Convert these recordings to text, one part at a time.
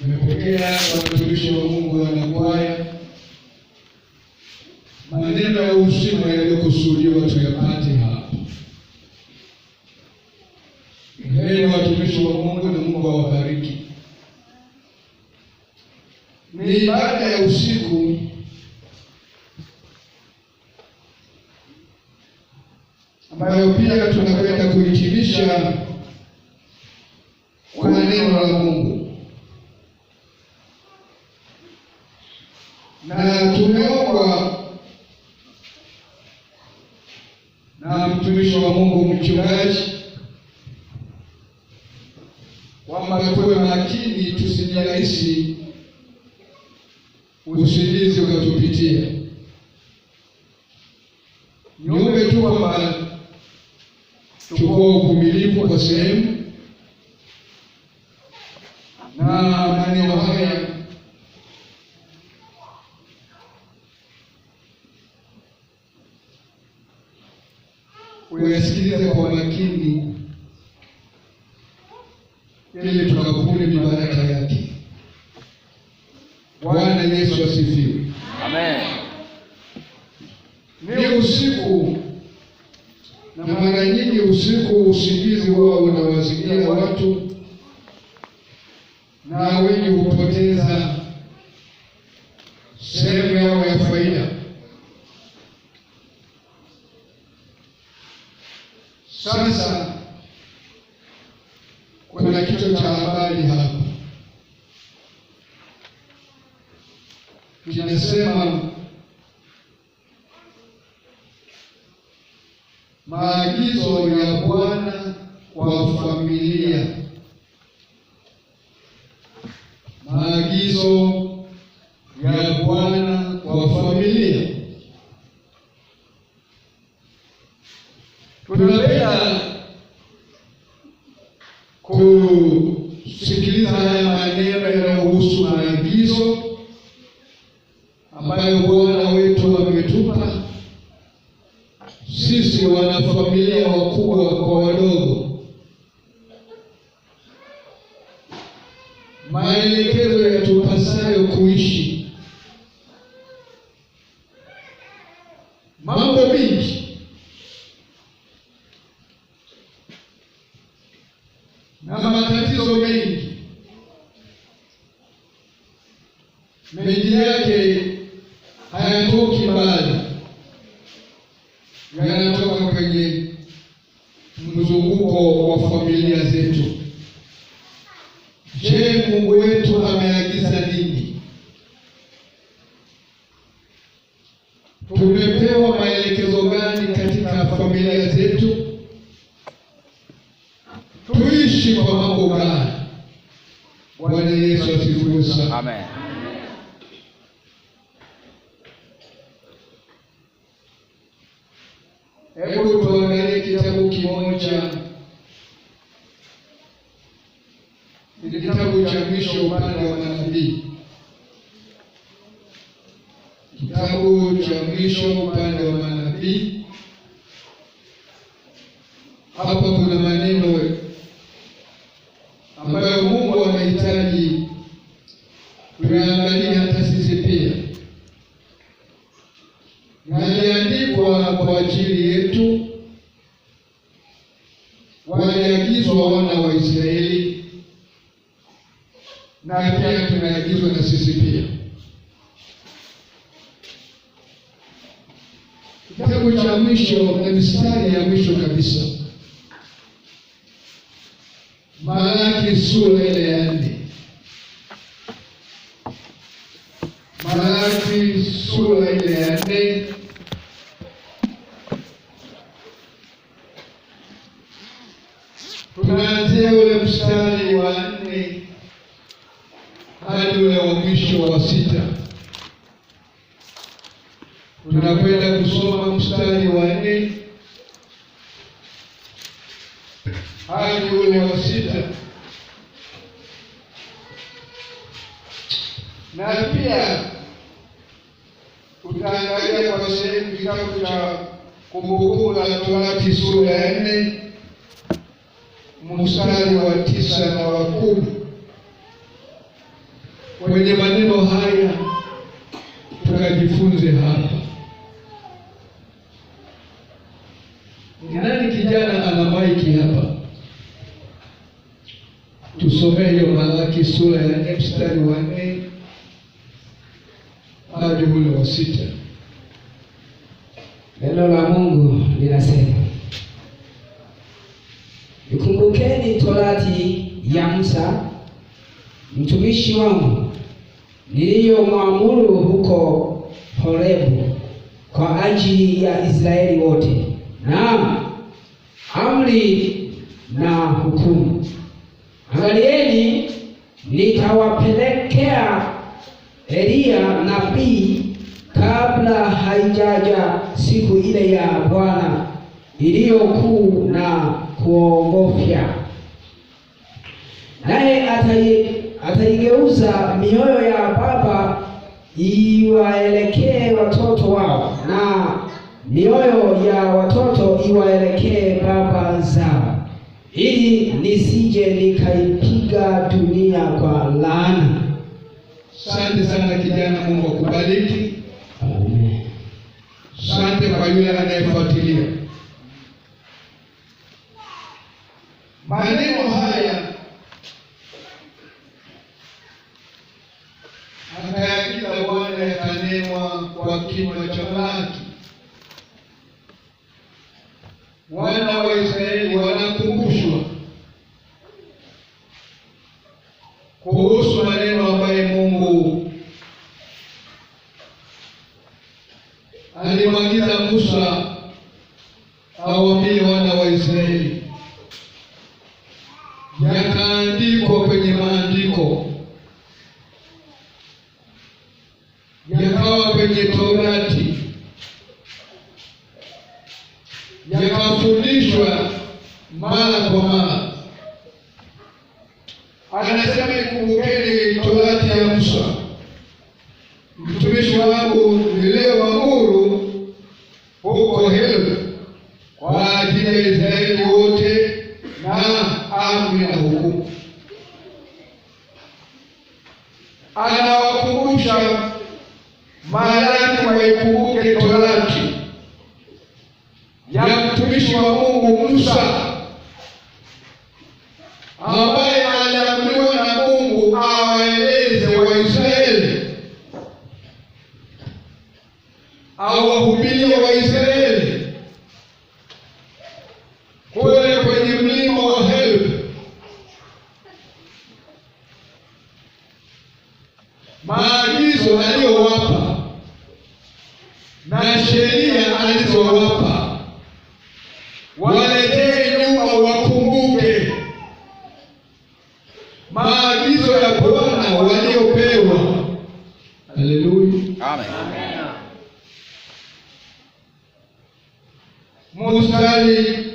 Nimepokea watumishi wa Mungu wanakwaya maneno ya uzima yaliyokusudiwa tuyapate hapa. Heri watumishi wa Mungu na Mungu awabariki. Ni ibada ya usiku ambayo pia tunakwenda kuhitimisha kwa neno la Mungu, na tumeomba na mtumishi wa Mungu mchungaji kwamba tuwe makini, tusijirahisi usingizi ukatupitia. Niombe tu kwamba chukua uvumilivu kwa sehemu, na maneno haya uyasikilize kwa makini ili tukavune mibaraka yake. Bwana Yesu asifiwe. Amen. Ni usiku, na mara nyingi usiku usingizi wao unawazidia watu, na wengi hupoteza sehemu yao ya faida. Sasa kuna kichwa cha habari hapa kinasema maagizo ya Bwana kwa familia. Maagizo ya Bwana kwa familia. Tunapenda kusikiliza haya maneno yanayohusu maagizo ambayo Bwana wetu ametupa sisi wanafamilia, wakubwa kwa wadogo. Maelekezo yatupasayo kuishi. Mambo mengi na matatizo mengi yake hayatoki mbali, yanatoka kwenye mzunguko wa familia zetu. Je, Mungu wetu ameagiza nini? Tumepewa maelekezo gani katika familia zetu? Tuishi kwa mambo gani? Bwana Yesu asifiwe sana. Amen. Hebu tuangalie kitabu kimoja, ni kitabu cha mwisho upande wa manabii. Kitabu cha mwisho upande wa manabii. Hapa kuna maneno ambayo Mungu anahitaji tuyaangalie hata sisi pia, na yaliandikwa kwa ajili yetu. Waliagizwa wana wa Israeli, na pia tumeagizwa na sisi pia. Kitabu cha mwisho na mistari ya mwisho kabisa, Malaki sura ile ya 4. Malaki sura ile ya 4. Tunaanzia ule mstari wa 4 hadi ule wa mwisho wa 6. Tunakwenda kusoma mstari wa 4 hadi ule wa 6, na pia tutaangalia kwa sehemu kitabu cha Kumbukumbu la Torati sura ya 4 mstari wa 9 na wa 10. kwenye maneno haya tukajifunze hapa. Ni nani kijana ana maiki hapa? Tusomee hiyo Malaki sura ya 4 mstari wa 4 hadi ule wa 6. Neno la Mungu linasema, ikumbukeni torati ya Musa mtumishi wangu niliyomwamuru huko Horebu kwa ajili ya Israeli wote, naam, amri na hukumu. Angalieni, nitawapelekea Eliya nabii kabla haijaja siku ile ya Bwana iliyokuu na kuogofya. Naye ataigeuza mioyo ya baba iwaelekee watoto wao, na mioyo ya watoto iwaelekee baba zao, ili nisije nikaipiga dunia kwa laana. Asante sana kijana, Mungu akubariki. Amen. Asante kwa yule anayefuatilia maneno haya. Akayagiza Bwana yakanenwa kwa kinywa cha Malaki. Wana wa Israeli wanakumbushwa kuhusu maneno ambayo Mungu alimwagiza Musa awaambie wana wa Israeli. Yakaandikwa kwenye maandiko, yakawa kwenye Torati, yakafundishwa mara kwa mara. Anasema, ikumbukeni Torati ya Musa mtumishi wangu niliyowaamuru huko Horebu kwa ajili ya Israeli wote, na amri na hukumu. Anawakumbusha Malaki waikumbuke Torati ya mtumishi wa Mungu Musa, ambaye aliamriwa na Mungu awaeleze Waisraeli, awahubirie Waisraeli kule kwenye mlima wa Horebu. Maagizo aliyowapa na sheria alizowapa, waletee nyuma wakumbuke maagizo ya Bwana waliopewa. Haleluya, amen. Mstari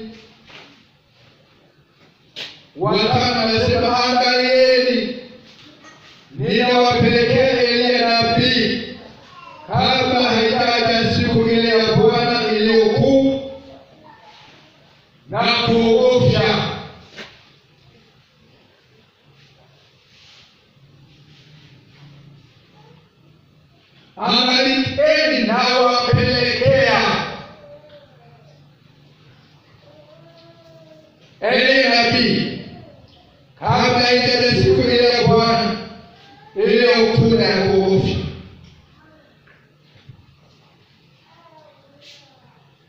wa 5 anasema, angalieni, ninawapelekea Eliya nabii kabla haijaja siku ile ya Bwana iliyokuu na kuogofya. Angalieni, nawapelekea Eliya nabii kabla haijaja siku ile ya Bwana iliyokuu na kuogofya.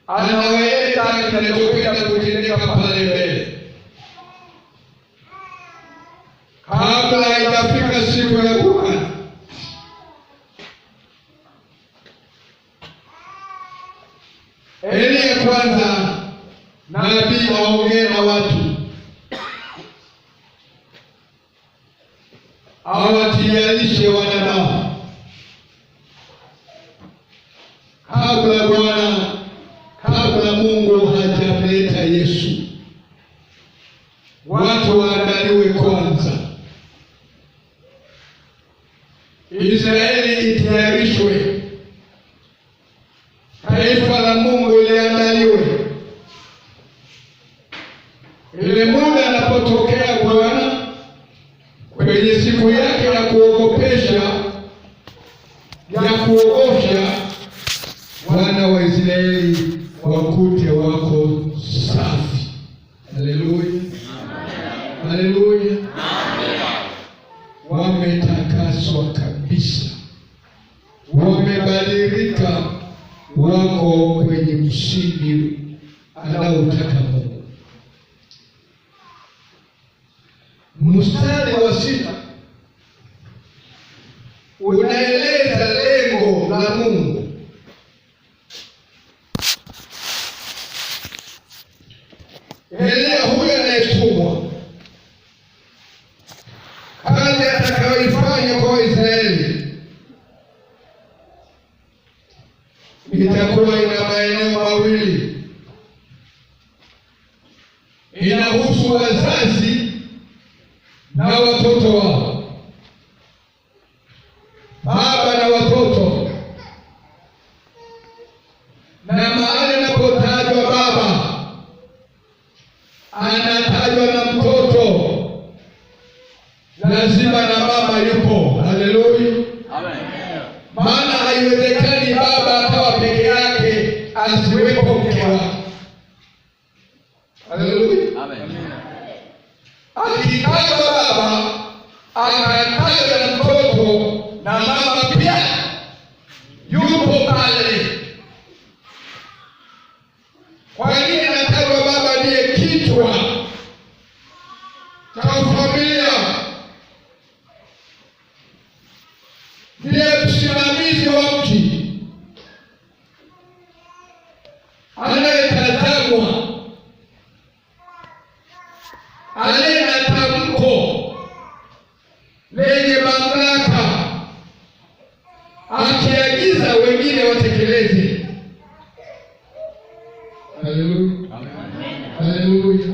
Anawaeleza kinachokwenda kutendeka pale mbele, kabla haijafika siku ya Bwana. Eliya kwanza nabii aongee na watu, awatiyarishe wanadamu kabla Mungu hajamleta Yesu. Watu waandaliwe kwanza, Israeli itayarishwe, taifa la Mungu liandaliwe. Ile muda anapotokea Bwana kwenye kwenye siku yake ya kuogopesha, ya kuogofya, wana wa Israeli wakute wako safi. Haleluya, haleluya, wametakaswa kabisa, wamebadilika, wako kwenye msingi anaotaka Mungu. Mstari wa 6 unaeleza lengo la Mungu. Elia huyo anayetumwa, kazi atakayoifanya kwa Israeli itakuwa ina maeneo mawili. Inahusu wazazi na watoto wao, baba na watoto. Na mahali anapotajwa baba, anatajwa na mtoto, lazima na mama yupo. Haleluya, amen. Maana haiwezekani baba akawa peke yake asiwepo mke wake. Haleluya, amen. Akitajwa baba, akatajwa na mtoto, na mama pia yupo pale. Kwa nini anatajwa baba? Ndiye kichwa cha familia, ndiye msimamizi wa mji, anayetazamwa, aliye na tamko lenye mamlaka, akiagiza wengine watekeleze. Haleluya, haleluya.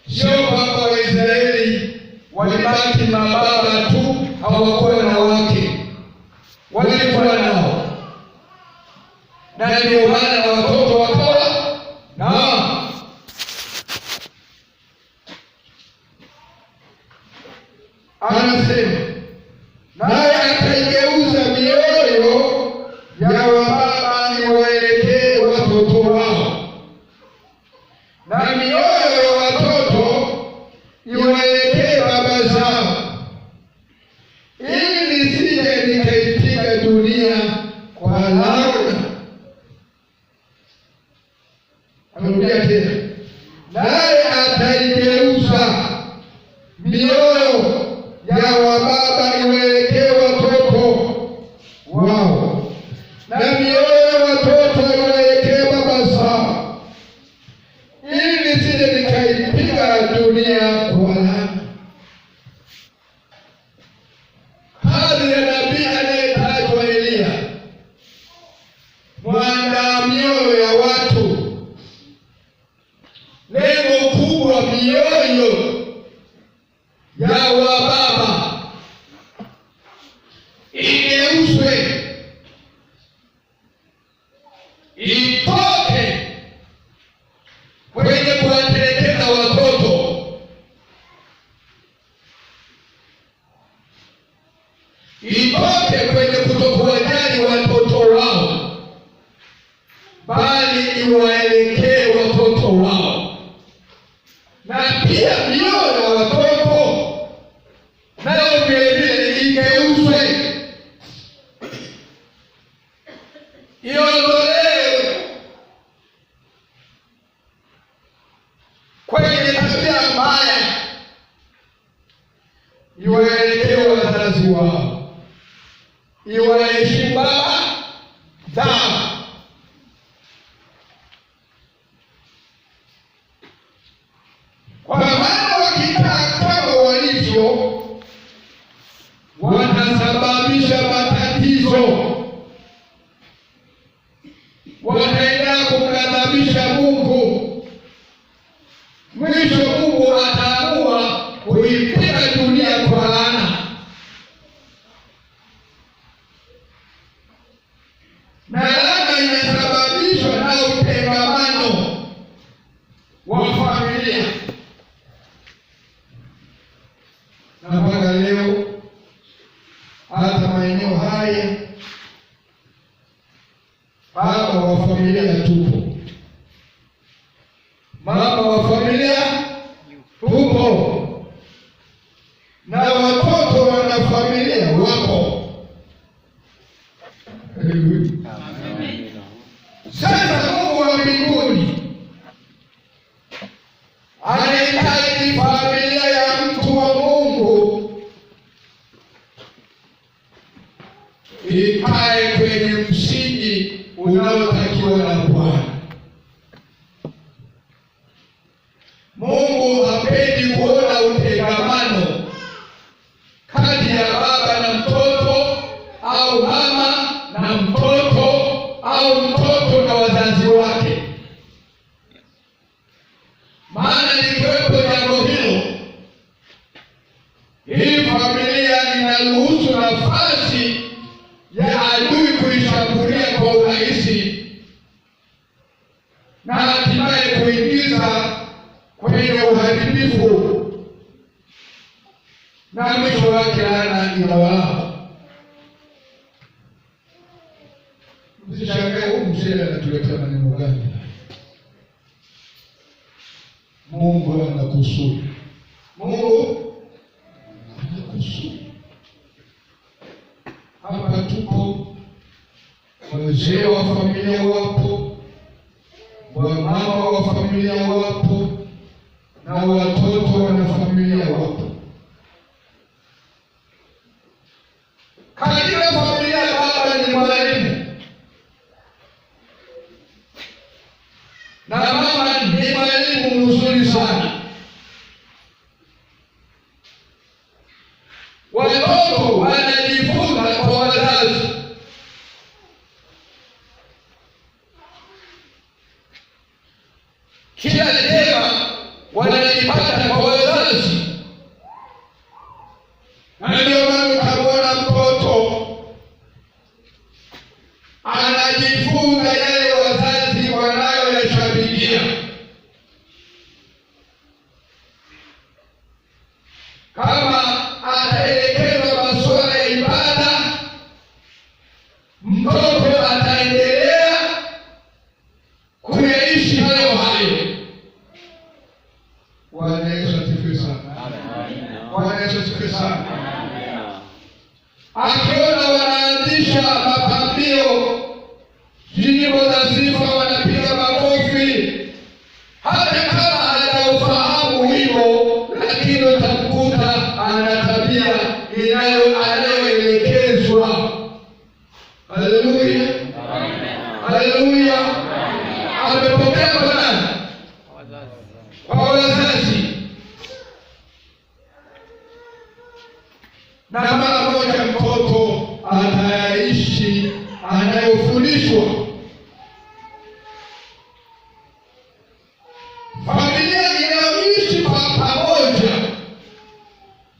Sio kwamba Waisraeli walibaki mababa tu, hawakuwa na wake, walikuwa nao, na ndio maana na watoto wakawa na anasema, naye ataigeuza mioyo ya wababa iwaelekee watoto wao, na mioyo ya watoto iwaelekee baba zao, ili nisije nikaipiga dunia kwa laana. Anarudia tena, naye ataigeuza mioyo ya wababa iwaelekee watoto wao, na mioyo ya watoto iwaelekee baba zao, ili nisije nikaipiga dunia kwa laana. Kazi ya nabii anayetajwa Elia, mwandaa mioyo ya watu. Lengo kubwa, mioyo ya wababa igeuzwe, itoke kwenye kuwatelekeza watoto, itoke kwenye kutokuwajali watoto wao, bali iwaelekee watoto wao. Na pia mioyo ya watoto nayo vilevile igeuzwe, iondolewe kwenye tabia mbaya, iwaelekee wazazi wao, iwaheshimu baba zao. Kwa maana wakikaa kama walivyo, watasababisha matatizo, wataenda kumghadhabisha Mungu. Mwisho Mungu ataamua kuipiga dunia kwa laana. leo, hata maeneo haya, baba wa familia tupo, mama wa familia tupo, na watoto wana familia wapo. Sasa Mungu wa mbinguni anahitaji familia ya mtu wa Mungu ikae kwenye msingi unaotakiwa na Bwana. Mungu hapendi kuona utengamano kati ya baba na mtoto au mama na mtoto au mtoto na wazazi wake. Maana likiwepo jambo hilo, hii familia inaruhusu nafasi ya adui kuishambulia kwa urahisi na hatimaye kuingiza kwenye uharibifu, na mwisho wake laana inawalamba. Msishangae huyu mzee anatuletea maneno gani. Mungu ana kusudi. Mungu ana kusudi. Hapa tupo, wazee wa familia wapo, wamama wa familia wapo, na watoto wana familia wapo. Katika familia baba ni mwalimu na mama ni mwalimu mzuri sana. Watoto wanajifunza kwa wazazi. Kila jema wanalipata kwa wazazi, na ndio maana utamwona mtoto anajifunza yale wazazi wanayoyashabikia. Kama ataelekezwa masuala ya ibada, mtoto ataendelea kuyaishi hayo hayo. Bwana Yesu asifiwe sana. Bwana Yesu asifiwe sana. Akiona wanaanzisha mapambio, nyimbo za sifa, wanapiga makofi, hata kama hajaufahamu wimbo, lakini utamkuta ana tabia anayoelekezwa. Haleluya, haleluya. Amepokea kwa nani? Kwa wazazi. Na mara moja mtoto ataishi anayofundishwa. Familia inayoishi kwa pamoja,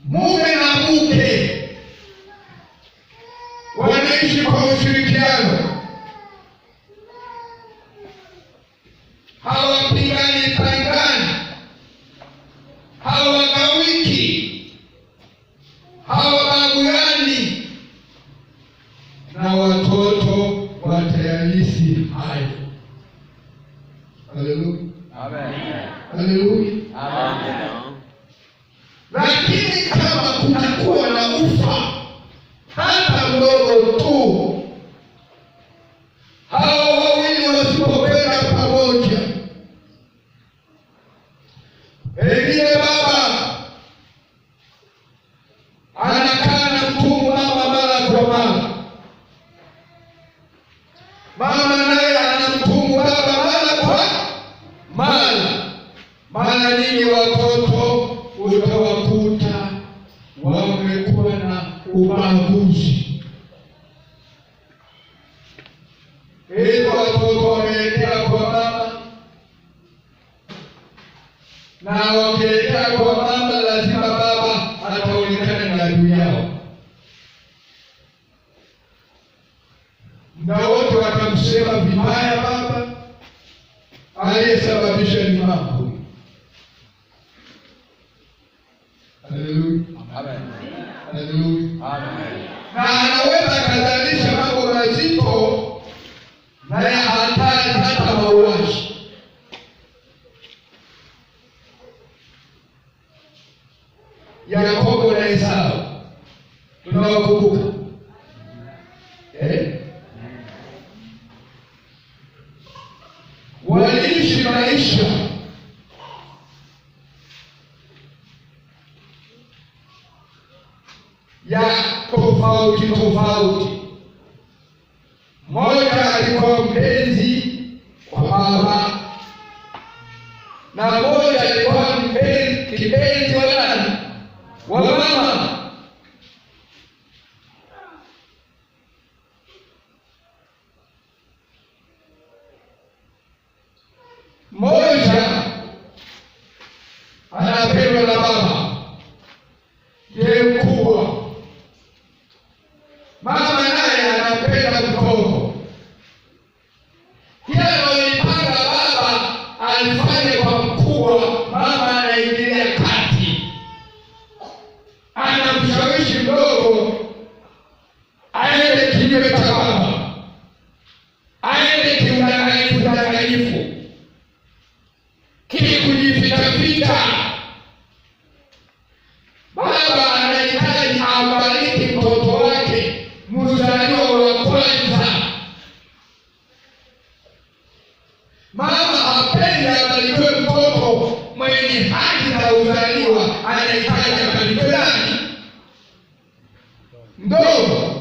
mume na mke wanaishi kwa ushirikiano, hawapigani pangani, hawagawiki, hawabaguani, na watoto watayarisi hayo. Haleluya, amen. Haleluya, amen. Lakini kama kutakuwa na ufa hata mdogo tu, hao wawili wasipopenda pamoja, pengine baba anakaa na mtumwa mama mara kwa mara, mama naye anamtumwa baba mara kwa mara nyingi watoto utawakuta wamekuwa na ubaguzi. Hivyo watoto wameelekea kwa mama, na wakielekea kwa mama lazima baba ataonekana ni adui yao, na wote watamsema vibaya baba. Aliyesababisha ni mama huyu. Haleluya, amen. Haleluya. Amen. Na anaweza kuzalisha mambo mazito na ya hatari, hata mauaji. Yakobo na Esau tunawakumbuka. Waliishi maisha ya tofauti tofauti. Mmoja alikuwa mpenzi wa baba na mmoja alikuwa kipenzi wa nani? Wa mama. Mmoja anapendwa na baba, ndiye mkubwa. Mama naye anapenda mtoto. Kila alipanga baba alifanye kwa mkubwa, mama anaingilia kati, anamshawishi mdogo aende kinyume cha baba, aende kiudanganyifu, kujifitafita. Baba anahitaji abariki mtoto wake mzaliwa wa kwanza. Mama hapendi abarikiwe mtoto mwenye haki za uzaliwa, anahitaji abarikiwe nani? Mdogo.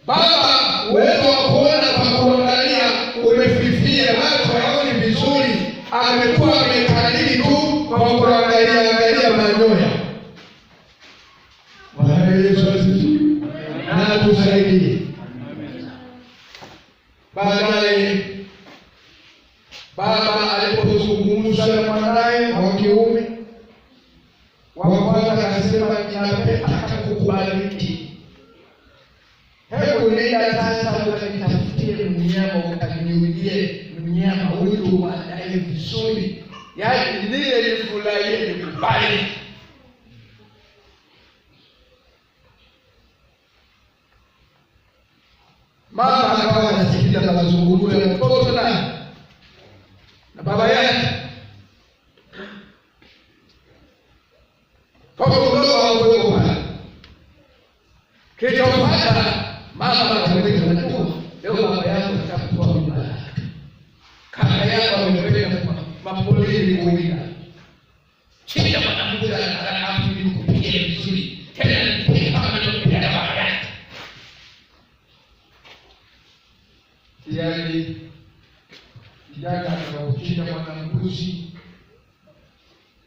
Baba uwezo wa kuona kwa kuangalia umefifia, macho haoni vizuri, amekuwa amekalili tu kwa kuangalia manyoya. Bwana Yesu asifiwe na atusaidie. Baadaye baba alipozungumza na mwanae wa kiume wa kwanza, akasema ninapenda kukubariki. Hebu nenda sasa ukanitafutie mnyama, ukaniulie mnyama huyu uandae vizuri, yaani lile nifurahie, nikubali. Mama akawa anasikiliza mazungumzo ya mtoto na baba yake. Kwa mdogo hakuwepo pale. Kilichofuata, mama akamwita, unajua leo baba yako atakutoa mimba yake, kaka yako amepeleka mapolisi kuwinda chini ya mwanamke, anaamini kupigia vizuri, tena nipiga kama nilipenda baba yake. Yaani kijana akauchinja mwanambuzi,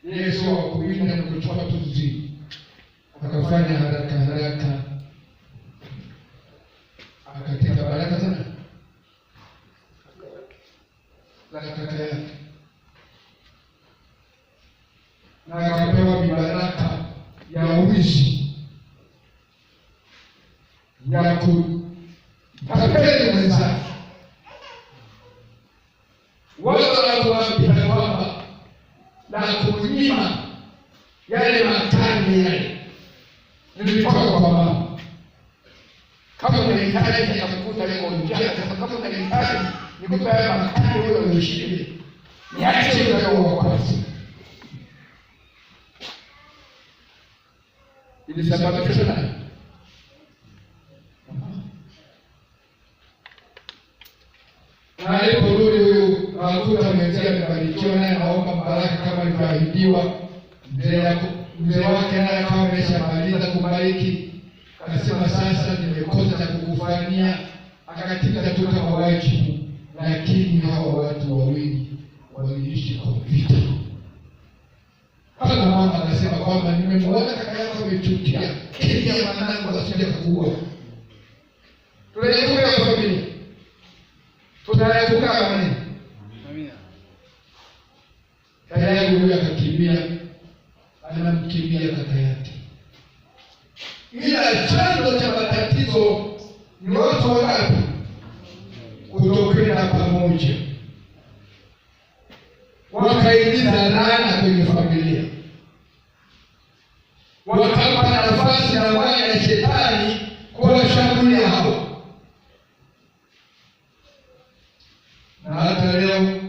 yeye sio wa kuwinda na kuchukua tuzi, akafanya haraka akatika baraka sana la kaka yake, na akapewa mibaraka ya wizi ya kutapeli mwenzake. Wala wanakuambia kwamba na kunyima yale matani yale nilitoka kwa mama. Kama unahitaji atakukuta yuko njia, kama unahitaji nikupe haya matani wewe unishike, niache leo wa kwanza. Ilisababisha nani? Na aliporudi huyu akuta mwenzia amebarikiwa, naye naomba baraka kama alivyoahidiwa. Mzee wake naye akawa ameshamaliza kubariki, akasema sasa nimekosa cha kukufanyia, akakatika tu kama wajibu. Lakini hawa watu wawili waliishi kwa vita. Hata mama anasema kwamba nimemwona kaka yako amechukia, kia mwanangu asije kuua. Tunaepuka familia, tunaepuka amani. Amina. Tayari huyu akakimbia, anamkimbia kaka yake. Ila chanzo cha matatizo ni watu wangapi kutokana pamoja, wakaingiza laana kwenye familia. nafasi na waya ya shetani kuwashambulia hao. Na hata leo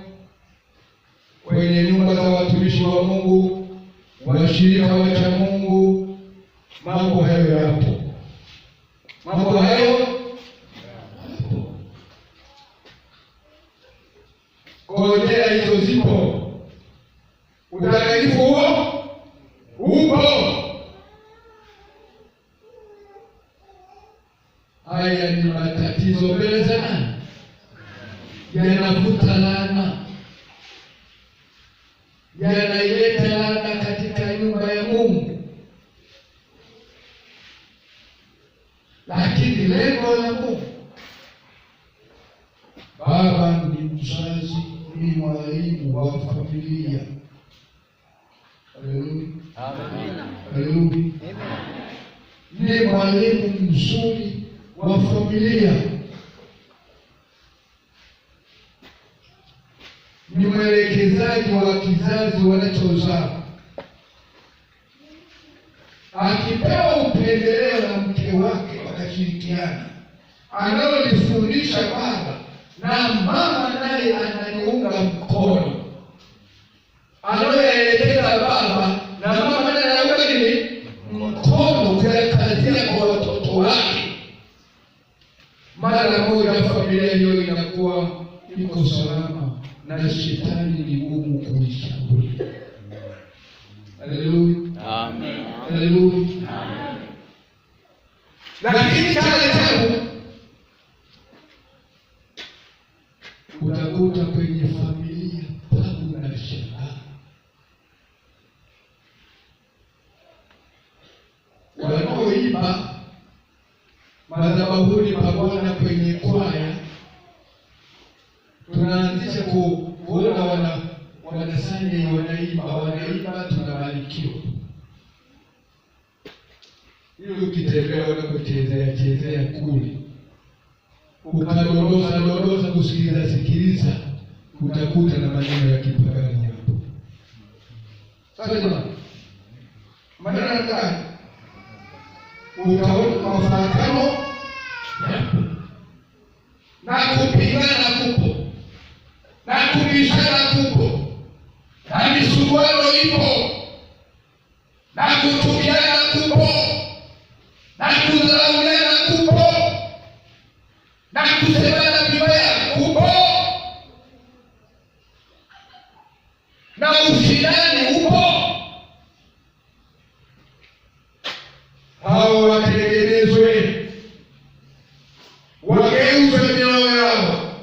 kwenye nyumba za watumishi wa Mungu, washirika wacha Mungu, mambo hayo yapo. Mambo hayo yapo. Ngojea hizo zipo. Utakatifu huo upo. Haya ni matatizo mbele za nani? Yanavuta laana, yanaileta laana katika nyumba ya Mungu. Lakini lengo la Mungu, baba ni mzazi, ni mwalimu wa familia. Haleluya, amen. Haleluya, ni mwalimu mzuri wa familia, ni mwelekezaji wa kizazi wanachozaa. Akipewa upendeleo na mke wake wakashirikiana, analolifundisha baba na mama naye ananiunga mkono, anayoelekeza baba na mama naye anaunga nini mkono kuyakazia kwa watoto wake, mara moja familia hiyo inakuwa iko salama na shetani ni ngumu kuishambulia. Haleluya, amen. Haleluya, amen. Lakini chale changu utakuta kwenye familia tabu na shangaa. Wanaoimba madhabahuni pa Bwana kwenye kwaya, tunaanzisha kuona wanasanya wanaimba tunabarikiwa. Hilo ukitembea unakochezea kule, ukadondoza kusikiliza, utakuta na maneno ya kipagani hapo. Sasa jamani, maneno gani? Utaona mafarakano na kupigana kupo, na kubishana kupo, na misuguano ipo, na kutukiana kupo, na kudharauliana kupo, na kusemana vibaya kupo, na ushindani upo. Hao watengenezwe, wageuzwe mioyo yao,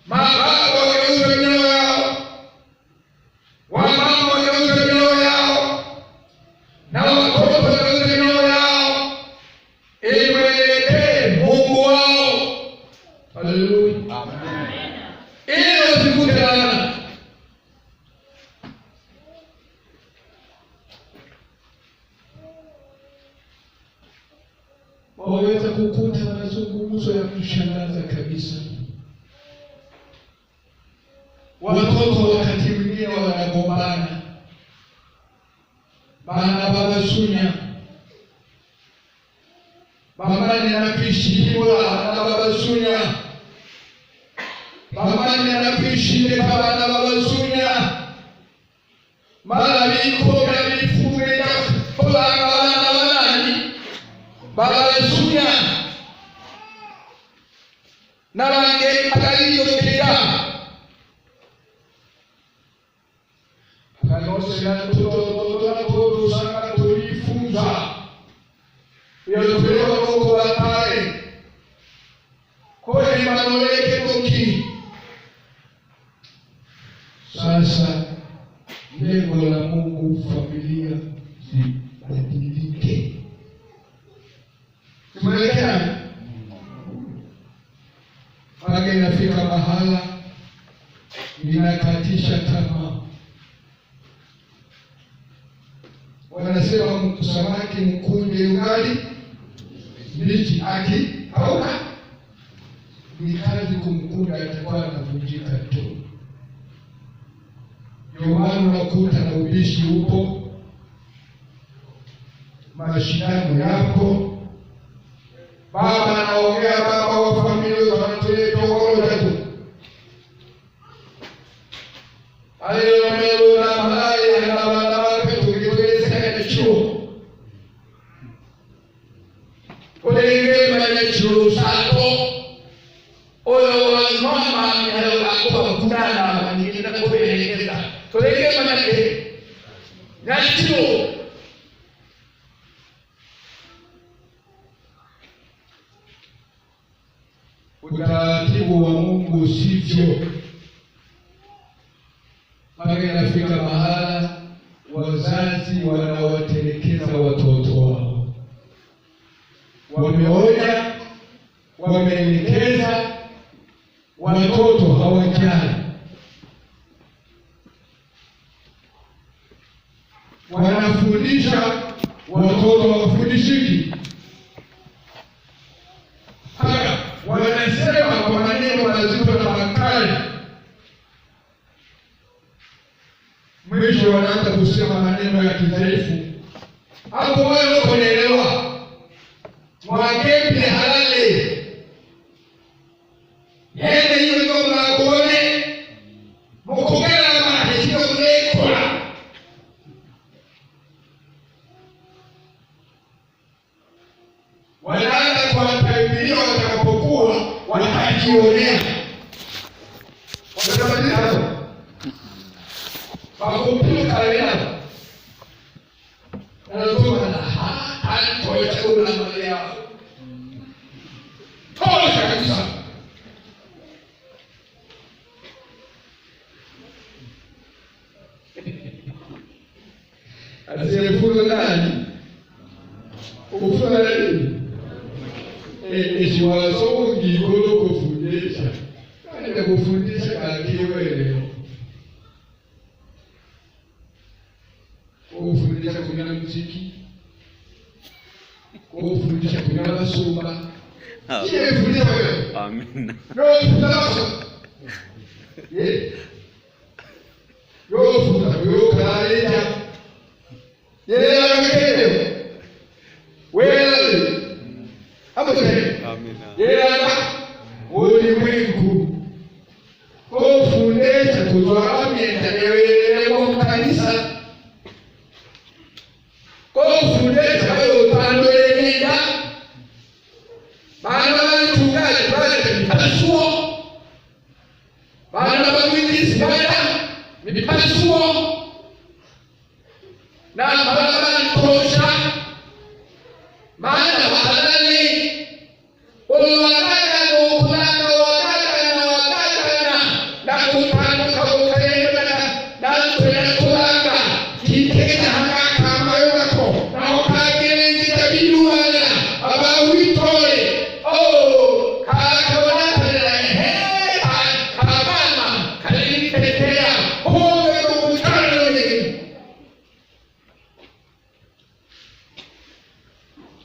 mababa wageuzwe mioyo yao, wamama wageuzwe mioyo yao, na watoto wageuzwe mioyo yao, ili waelekee Mungu wao. Haleluya, amen. Ili wasikute laana. Waweza kukuta mazungumzo ya kushangaza kabisa. Watoto wakati mwingine wanagombana, bana baba sunya, mamani anapishiwa na baba sunya, mamani anapishiwa na baba sunya, mara viko na vifunga kwa baba sunya na rangi akaliyo kida kanose na toto sana tulifunza yotolewa kwa watare kwa manoleke toki. Sasa lengo la Mungu familia zibadilike. Tumeelekea pale inafika mahala inakatisha tamaa. Wanasema samaki mkunje ugali mbichi akikauka, ni kazi kumkunja, atakuwa anavunjika tu. Ndio maana unakuta na ubishi upo, mashindano yako. Baba anaongea, baba wa familia wanatolea tokolo tu. Ayo melo na malaya na wanawake tukitolea chuo. Kolenge manya chuo sato. Oyo mama ako kunana ngina ko belekeza. Kolenge manya ke. Nyachio. Utaratibu wa Mungu sivyo. Mpaka inafika mahala wazazi wanawatelekeza watoto wao. Wameonya, wameelekeza, watoto hawajali. Wanafundisha watoto hawafundishiki. Haya, wanasema kwa maneno mazito na makali. Mwisho wanaanza kusema maneno ya kidhaifu. Hapo wewe unaelewa. Mwakepe halali. Yeye hiyo ndio mnakone. Mukogera maana sio mlekola. Wanaanza kuwataibiria watakapokuwa watajionea. Watabadilika hapo. Wakupuka leo. Anasema alitoa chakula mali yao. Tosha kabisa. Asiyefunza nani? Ufunza nani? Siwasongi golo kufundisha. Nenda kufundisha kakiwe leo. Kufundisha kunyana muziki. Kufundisha kunyana basumba. Kile fundisha wewe. Amina. Yo fundisha. Yo fundisha yo kaleja. Yeye anakete. Wewe. Hapo tena. Amina. Yeye ana ulimwengu. Kufundisha kuzwa miendeleo kwa kanisa. Kufundisha wewe upande nenda. Bana mchungaji pale mipasuo. Bana mwingizi pale mipasuo. Na bana tosha. Maana halali. Ulwakaka ukulaka wakaka na wakaka na kutanuka ukaenda na kwenda kulaka. Kikeka haka ambayo wako na wakakele kitabidu wala abawitole. Oh, kaka wanatela kabama kalitetea howe kukutana wenye.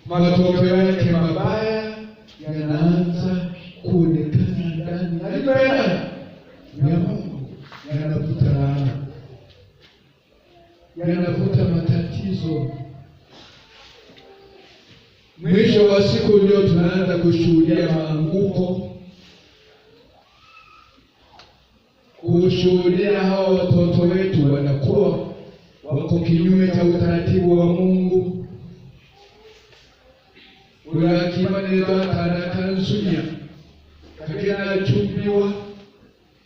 Matokeo yake mabaya yanaanza kuonekana ndani. Alipenda ya Mungu yanavuta laana. Yanavuta matatizo. Mwisho wa siku ndio tunaanza kushuhudia maanguko. Kushuhudia hao watoto wetu wanakuwa wako kinyume cha utaratibu wa Mungu. Ulakimaneza tanakansunya. Kakena chumbiwa.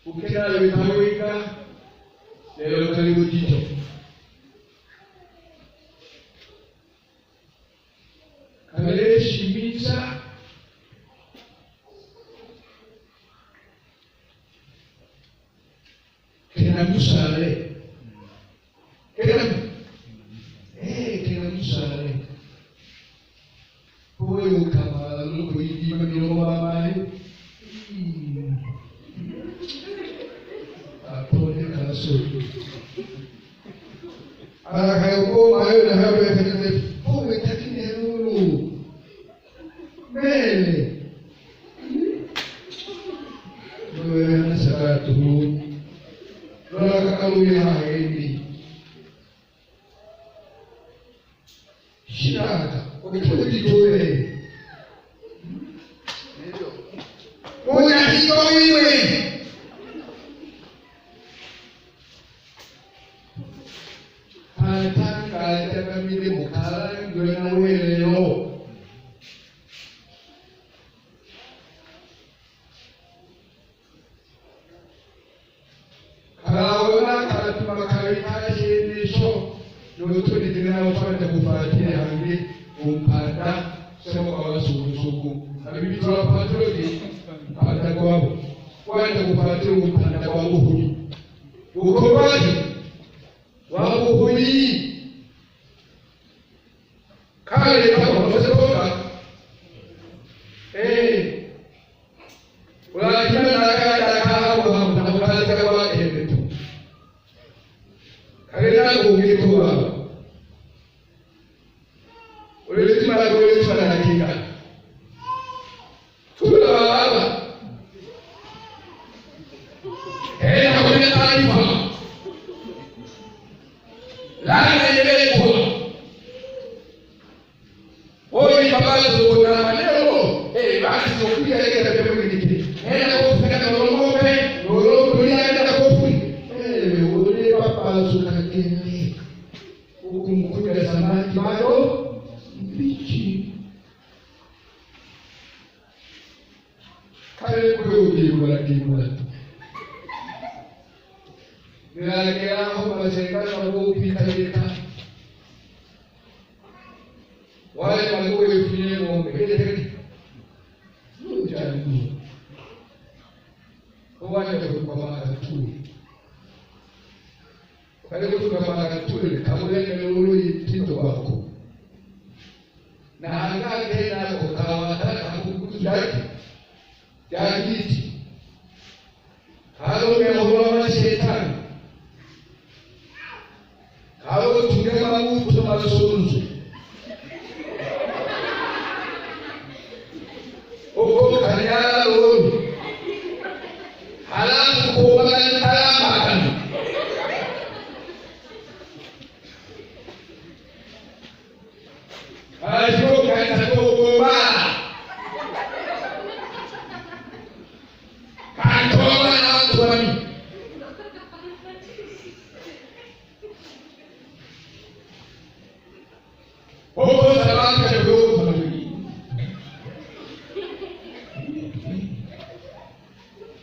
Ukena wikawika. Leo karibu jito. Kale shimiza. Kena musale. Kena musale. Huyo kama luko hivi mamiroba mali. Apone kaso. Ala kayo mayo na hapo yakanize. Huyo takine lulu. Mele. Wewe anasema tu. Lola kakaluya haendi. shiraka ukijitoe unahikoiwe hataka mile mukala ngwe na welelo kalaona katuma kalikaje nisho notoni dina ufanya kufuatia hangi umpanda sema kwa wasuku abibitwa patroli mpanda kwabo kwenda kufuatia umpanda kwa buhuri ukobaji wa buhuri kale kama mtoka ulakina nakaya kahawa mtakutaka kwa ebetu kalena kungikuwa ulizima kueleza na hakika tula baba hakuna taarifa lana yele kwa wewe baba zuna maneno basi ukiya ile tabia mwingine kufika na ngombe tulienda kofu ule baba zuna kile ukumkuja samaki bado mbichi kale kwa kimula nilakea hapo maserikali wanapopita leka wale wangoe ufinye ngombe kile ujani wale kwa mara tu kale kwa mara tu kama ile lori tindo wako na angaje na ukawa hakukujaki yakiti halo mehoa shetani halo tungema mtu masunzu huko kanyala lori halafu kwa kalama kana ajo kaita kuomba kantoa na watu wani huko sababu ya kuomba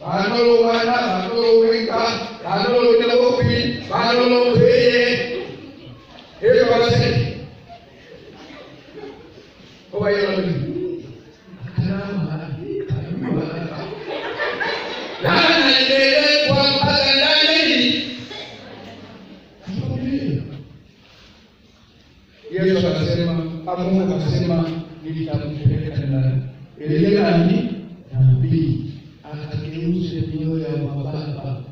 Anolo mana, anolo wika, anolo nelawopi, anolo peye. Hiyo basi. Kwa hiyo ndio. Karama. Na ndio kwa mpaka ndani. Yesu akasema, Mungu akasema nitampeleka ndani. Ile nani? Nabii. Akageuze mioyo ya mababa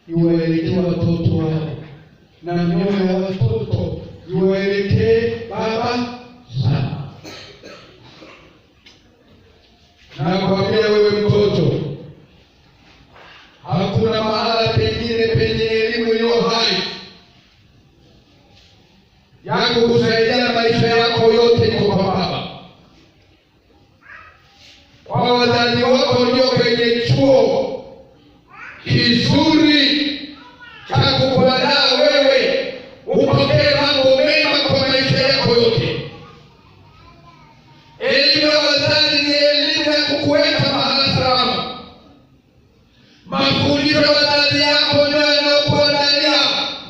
iwaelekee watoto wao na mioyo ya watoto iwaelekee baba zao. Na kwambia wewe mtoto, hakuna mahala pengine penye elimu iliyo hai ya kukusaidia maisha yako yote iko kwa baba. Kwa wazazi wako ndio kwenye chuo kizuri cha kukuandaa wewe upokee mambo mema kwa maisha yako yote. Elimu ya wazazi ni elimu ya kukuweka mahala salama. Mafundisho ya wazazi yako ndio yanayokuandalia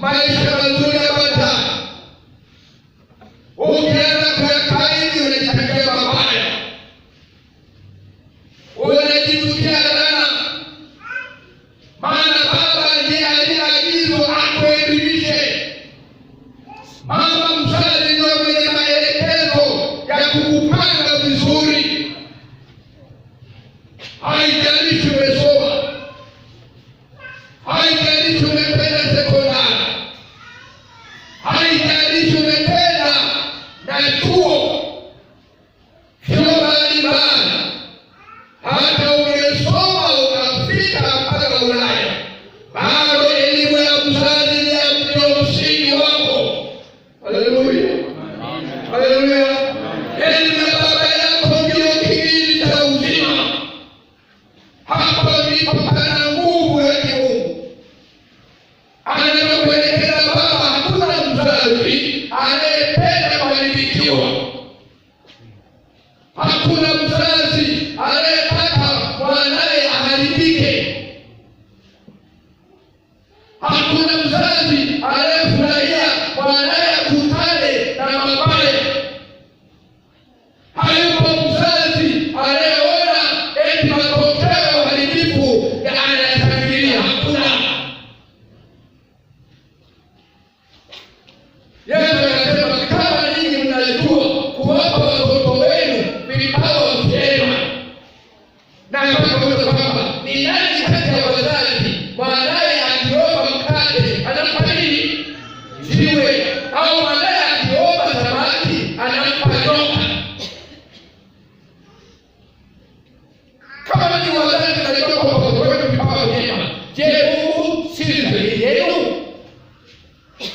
maisha mazuri ya baadaye. Ukianza kuyakaidi unajitakia mabaya. Unajibukia laana. Maana baba ndiye aliyeagizwa akuelimishe. Mama mzazi ndio mwenye maelekezo ya kukupanga vizuri. Haijalishi umesoma, haijalishi umependa sekondari, haijalishi umependa na chuo sio mbalimbali. Hata ungesoma ukafika mpaka Ulaya, bado elimu ya mzazi ndio msingi wako. Haleluya, haleluya. Elimu ya baba yako ndio kiini cha uzima. Hapo ndipo pana nguvu ya kimungu. Anapokuelekeza baba, hakuna mzazi anayependa kuharibikiwa. Hakuna mzazi anayetaka mwanae aharibike. Hakuna mzazi anayefurahia mwanae akutane na mabaya. Hayupo mzazi anayeona eti matokeo ya uharibifu anayatangilia. Hakuna. Yesu anasema kama ninyi mnajua kuwapa watoto wenu vipawa vyema, na akakuuliza kwamba ni nani kati ya wazazi mwanae akiomba mkate anampa nini? Jiwe. Au mwanae akiomba samaki anampa nyoka? Kama ni wazazi mnajua kwa watoto wenu vipawa vyema, je, Mungu si zaidi yenu?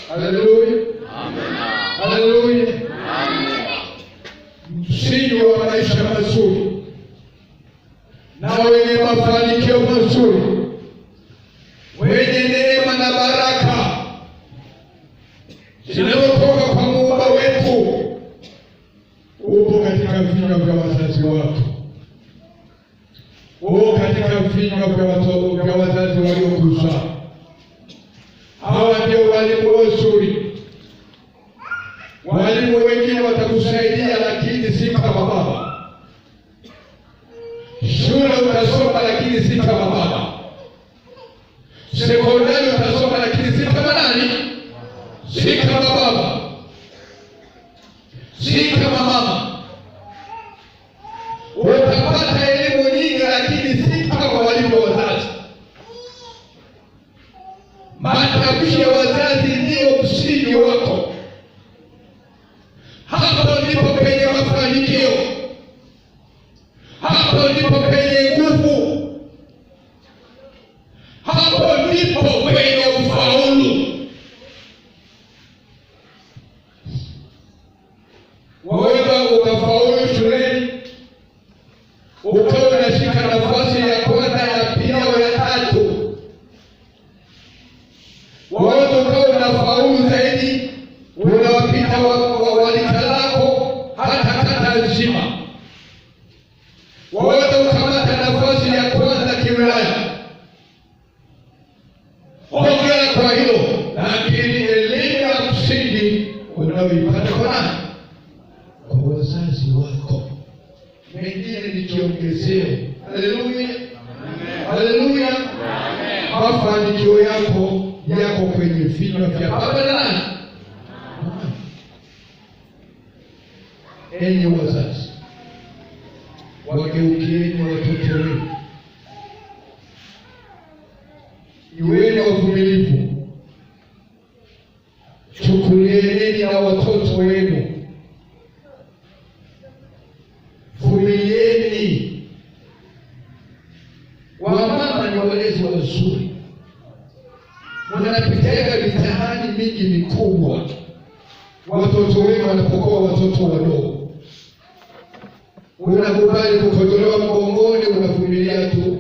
Haleluya. Amen. Haleluya. Amen. Msingi wa maisha mazuri na wenye mafanikio mazuri, wenye neema na baraka zinazotoka kwa Muumba wetu, upo katika vinywa vya wazazi wako. Upo katika vinywa vya wazazi waliokuzaa. Hawa ndio walimu wazuri. Walimu wengine watakusaidia, lakini si kama baba. Shule utasoma, lakini si kama baba. Sekondari utasoma, lakini si kama nani? Si kama baba, si kama mama. Utapata elimu nyingi, lakini si kama walivyo wazazi. Matamshi ya wazazi ndio msingi wako. Hapo ndipo penye mafanikio. Hapo ndipo penye nguvu. Hapo ndipo penye ufaulu. Waweza ukafaulu shuleni, ukawa unashika nafasi ya kwanza, ya pili au ya tatu. Waweza ukawa unafaulu zaidi, unawapita walika lako hata kata nzima. Waweza ukamata nafasi ya kwanza kiwilaya. Hongera kwa hilo, lakini elimu ya msingi unaoipata kwa nani? Kwa wazazi wako. Mengine nikiongezee. Haleluya. Haleluya. Mafanikio yako kwenye vinywa vya baba na nani? Enyi wazazi, wageukieni watoto wenu. Iweni wavumilivu. Chukulieni na watoto wenu. Vumilieni. Wamama ni walezi wazuri. Mnapitia mitihani mingi mikubwa watoto wenu wanapokuwa watoto wadogo. Unakubali kukojolewa mgongoni, unavumilia tu.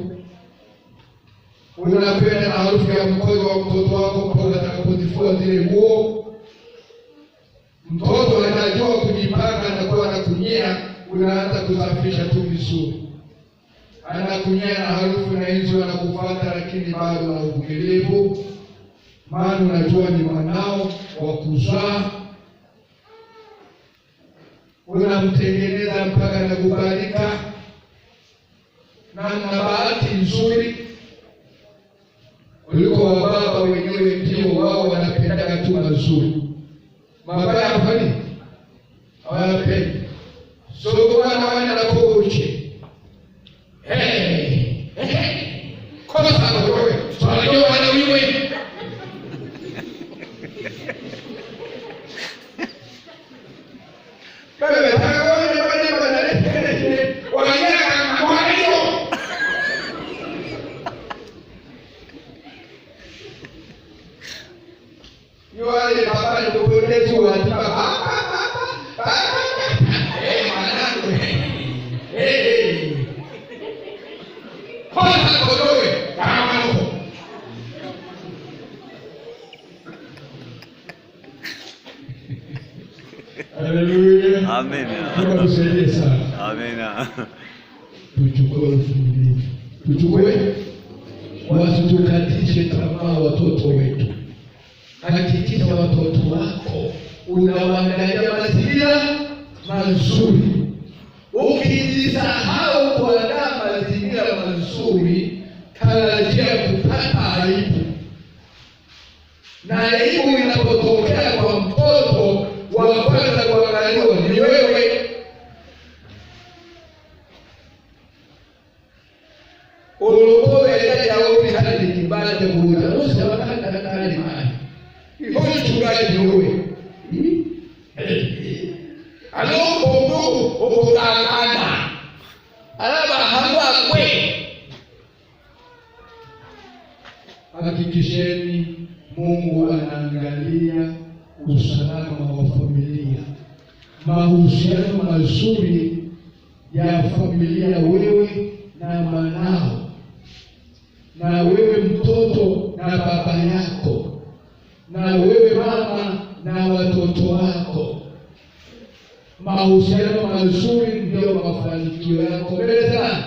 Unapenda na harufu ya mkojo wa mtoto wako mpaka atakapozifua zile nguo. Mtoto anajua kujipaka na kuwa anakunyea, unaanza kusafisha tu vizuri. Anakunyea na harufu na hizo anakufuata, lakini bado na uvumilivu. Maana unajua ni mwanao wa kuzaa. Unamtengeneza mpaka anakubalika. Na mna bahati nzuri kuliko wababa wenyewe, ndio wao wanapenda tu mazuri. Mabaya hafani hawapendi. Soko wana koche. Kwa sababu wewe unajua wanawiwe. Wewe taona wale baba ni kupendeza wa tiba. Haleluya. Amen. Mungu tusaidie sana. Amen. Tuchukue uvumilivu. Tuchukue wasitukatishe tamaa watoto wetu. Hakikisha watoto wako unawaandalia mazingira mazuri. Ukijisahau kuandaa mazingira mazuri, tarajia kupata aibu. Na aibu inapotokea kwa mtoto, wa kwanza kuangaliwa ni wewe. Ulokoe ya uli hadi kibali cha kuuza. Usa wakati ndani mahali. Hiyo chungaji wewe. Aloko Mungu ukutangana. Alaba hamba kwe. Hakikisheni Mungu anaangalia usalama wa familia. Mahusiano mazuri ya familia, wewe na mwanao, na wewe mtoto na baba yako, na wewe mama na watoto wako. Mahusiano mazuri ndio mafanikio yako mbele sana.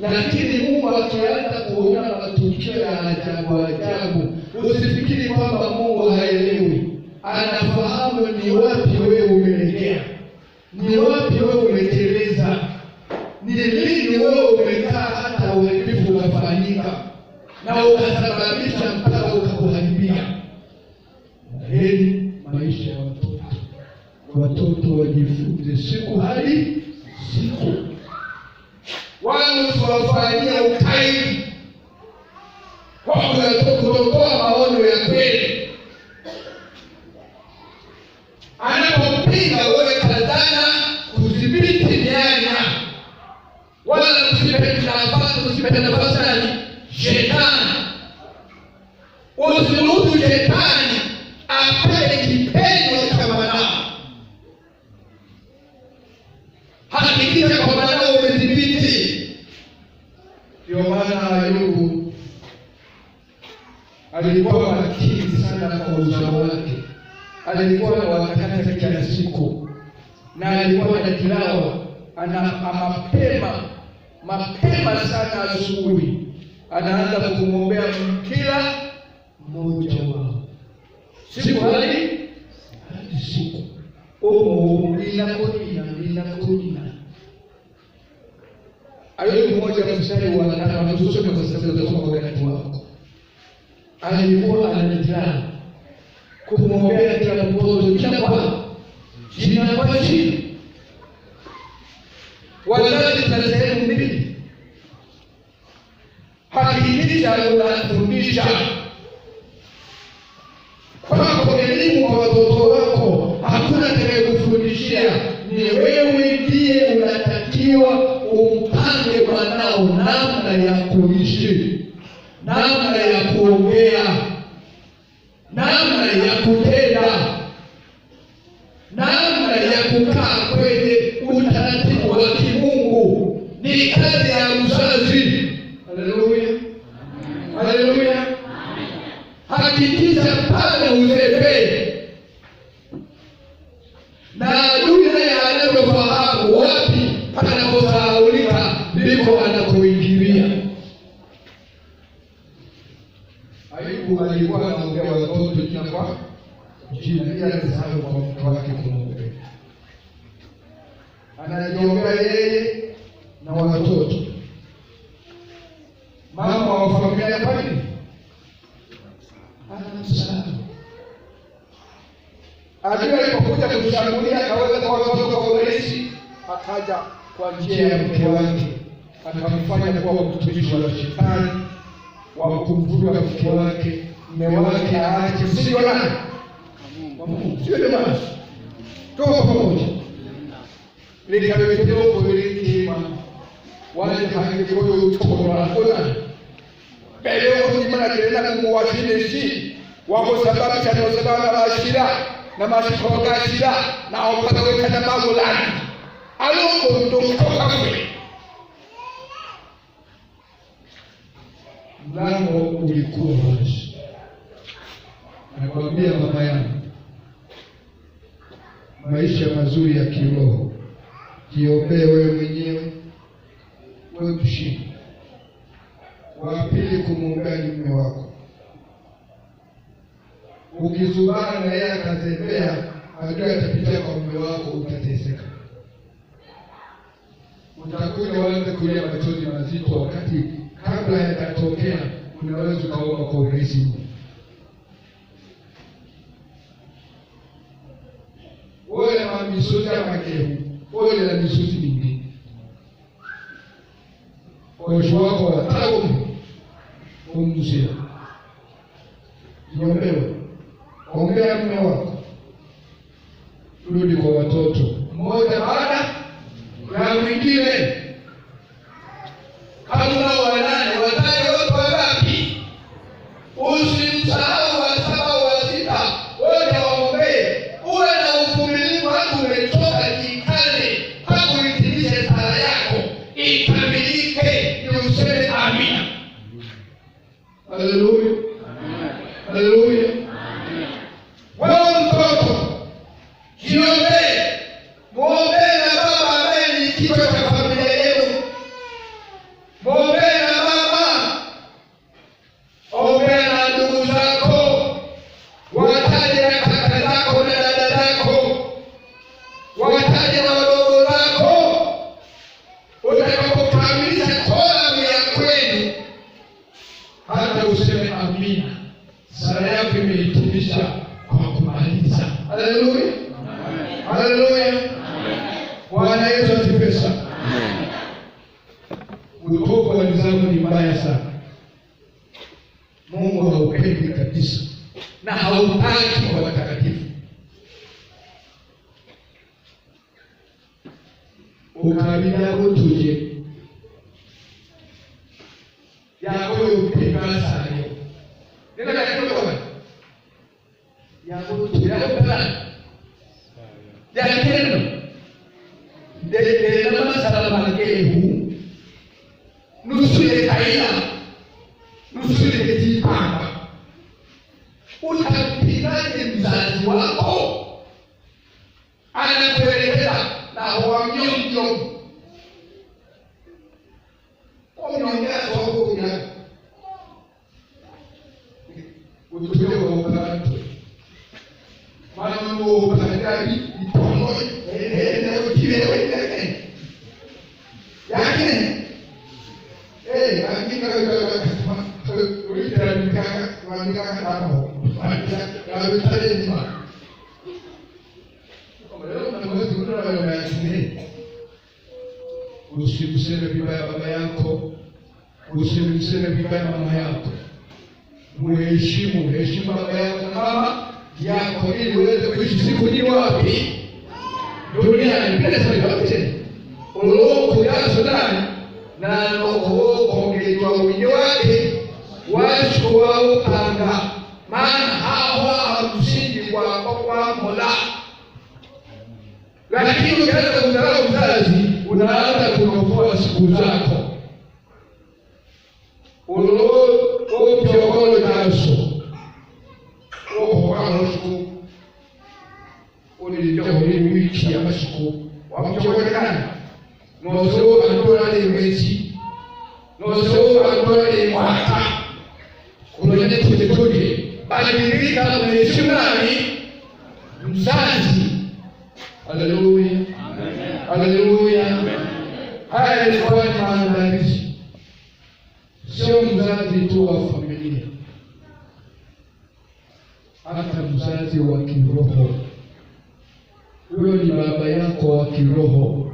Lakini Mungu akianza kuona matukio ya ajabu ajabu, usifikiri kwamba Mungu haelewi. Anafahamu ni wapi wewe umelegea, ni wapi wewe umeteleza, ni lini wewe umekaa hata uharibifu ukafanyika na ukasababisha mpaka ukakuharibia. Heri maisha ya watoto. Watoto wajifunze siku hadi siku. Wala usiwafanyia ukaidi kwa kutotoa maono ya kweli. Anapopinga wewe kazana kudhibiti mianya, wala usipende nafasi shetani. Usiruhusu shetani apate kipenyo cha mwanao. Hakikisha kwa mwanao umedhibiti. Ndio maana Ayubu alikuwa makini sana kwa uzao wake. Alikuwa anawatakasa kila siku, na alikuwa anajilawa mapema sana asubuhi, anaanza kumwombea kila mmoja wao siku hadi siku. Inakodina Ayubu mmoja mstari wa 5, tusome kwa sababu ya kwa wakati wako. Alikuwa anajilawa kumwombea kila mtoto jina kwa jina. Wazazi na sehemu mbili. Hakikisha unafundisha kwako elimu kwa watoto wako. Hakuna atakayekufundishia, ni wewe ndiye unatakiwa umpange mwanao namna ya kuishi, namna ya kuongea, namna ya kutenda, namna ya kukaa kwenye utaratibu wa kimungu. Ni kazi ya mzazi. Haleluya, haleluya. Hakikisha pale uzepee, na adui naye anavyofahamu wapi panaposahaulika ndipo anakoingilia. Ayubu alikuwa anaongea watoto jina kwa jina, ili asisahau kwa mke wake kumwombea. Anajiombea yeye na watoto. Mama wa familia kwa nini? Anamsahau. Adui alipokuja kumshambulia akaweza kwa watoto kwa urahisi, akaja kwa njia ya mke wake, akamfanya kuwa mtumishi wa shetani wa kumvuruga mke wake, mume wake aache msingi nani? Wa Mungu. Sio jamani? Toka pamoja. Likawetelo kuelekea wale hangekuwa utoro wala beleo kujimana kelena kumuwashine si wako sababu cha sababu na ashira na mashikoga ashira na opata weka na magulani aloko ndokutoka kwe. Mlango ulikuwa wazi. Nakwambia mama yangu, maisha mazuri ya kiroho. Jiombee wewe mwenyewe, wewe mshindi. Wa pili, kumwombea ni mume wako. Ukizubana na yeye akazembea, adui atapitia kwa mume wako, utateseka. Utakuja waanze kulia machozi mazito, wakati kabla yatatokea unaweza ukaomba kwa urahisi. Wewe na misozi ya makehu, wewe na misozi mingi. Osho wako watao umzia. Niombewe. Ombea mume wako. Rudi kwa watoto. Mmoja baada na mwingine. Kama wanane wataje wote wangapi? Usimsahau wa saba wa sita. Wote waombee. Uwe na uvumilivu hadi umechoka, jikane mpaka uitimize sala yako ikamilike, ndio useme amina. Haleluya. Haleluya. Wewe mtoto, jiombee. Muombee na baba ambaye ni kichwa cha familia yenu. Muombee na mama. Ombea na ndugu zako. Wataje na kaka zako na dada zako. Wataje na wadogo zako. Utakapokamilisha kola ya kwenu, hata useme amina. Sala yako imehitimisha kwa kumaliza. Haleluya. Haleluya. Bwana Yesu asifiwe sana. Utovu wa nidhamu ni mbaya sana. Mungu haupendi kabisa na hautaki kwa watakatifu. Ukabila utuje yako upinga sana. Nenda katika yako utuje ya kendo de na masala makehu nusule kaila nusule jipanga. Utampinaje mzazi wako anakuelekeza na wamnyonyo kumnyongea sababu kuna utuje wa ukato mwana wa ukatari itono na utiwewe yake akika uitarika wandika hapo wandika ni ma usimseme vibaya baba yako, usimseme vibaya mama yako. Muheshimu, heshimu baba yako na mama yako ili uweze kuishi siku ni wapi? Duniani. Bila sababu uloko ya Sudani na loko kongewa wingi wake washo wao panga, maana hawa msingi kwa Mola. Lakini ukianza kumdharau mzazi, unaanza kuokoa siku zako. Ukiokolo naso siku ulitoa wiki ya masiku wamchokana noso andola ni mwezi noso andola ni mwaka unone tuje badilika mheshimu nani? Mzazi. Haleluya. Haleluya. Haya ni kwa maandalizi, sio mzazi tu wa familia, hata mzazi wa kiroho. Huyo ni baba yako wa kiroho,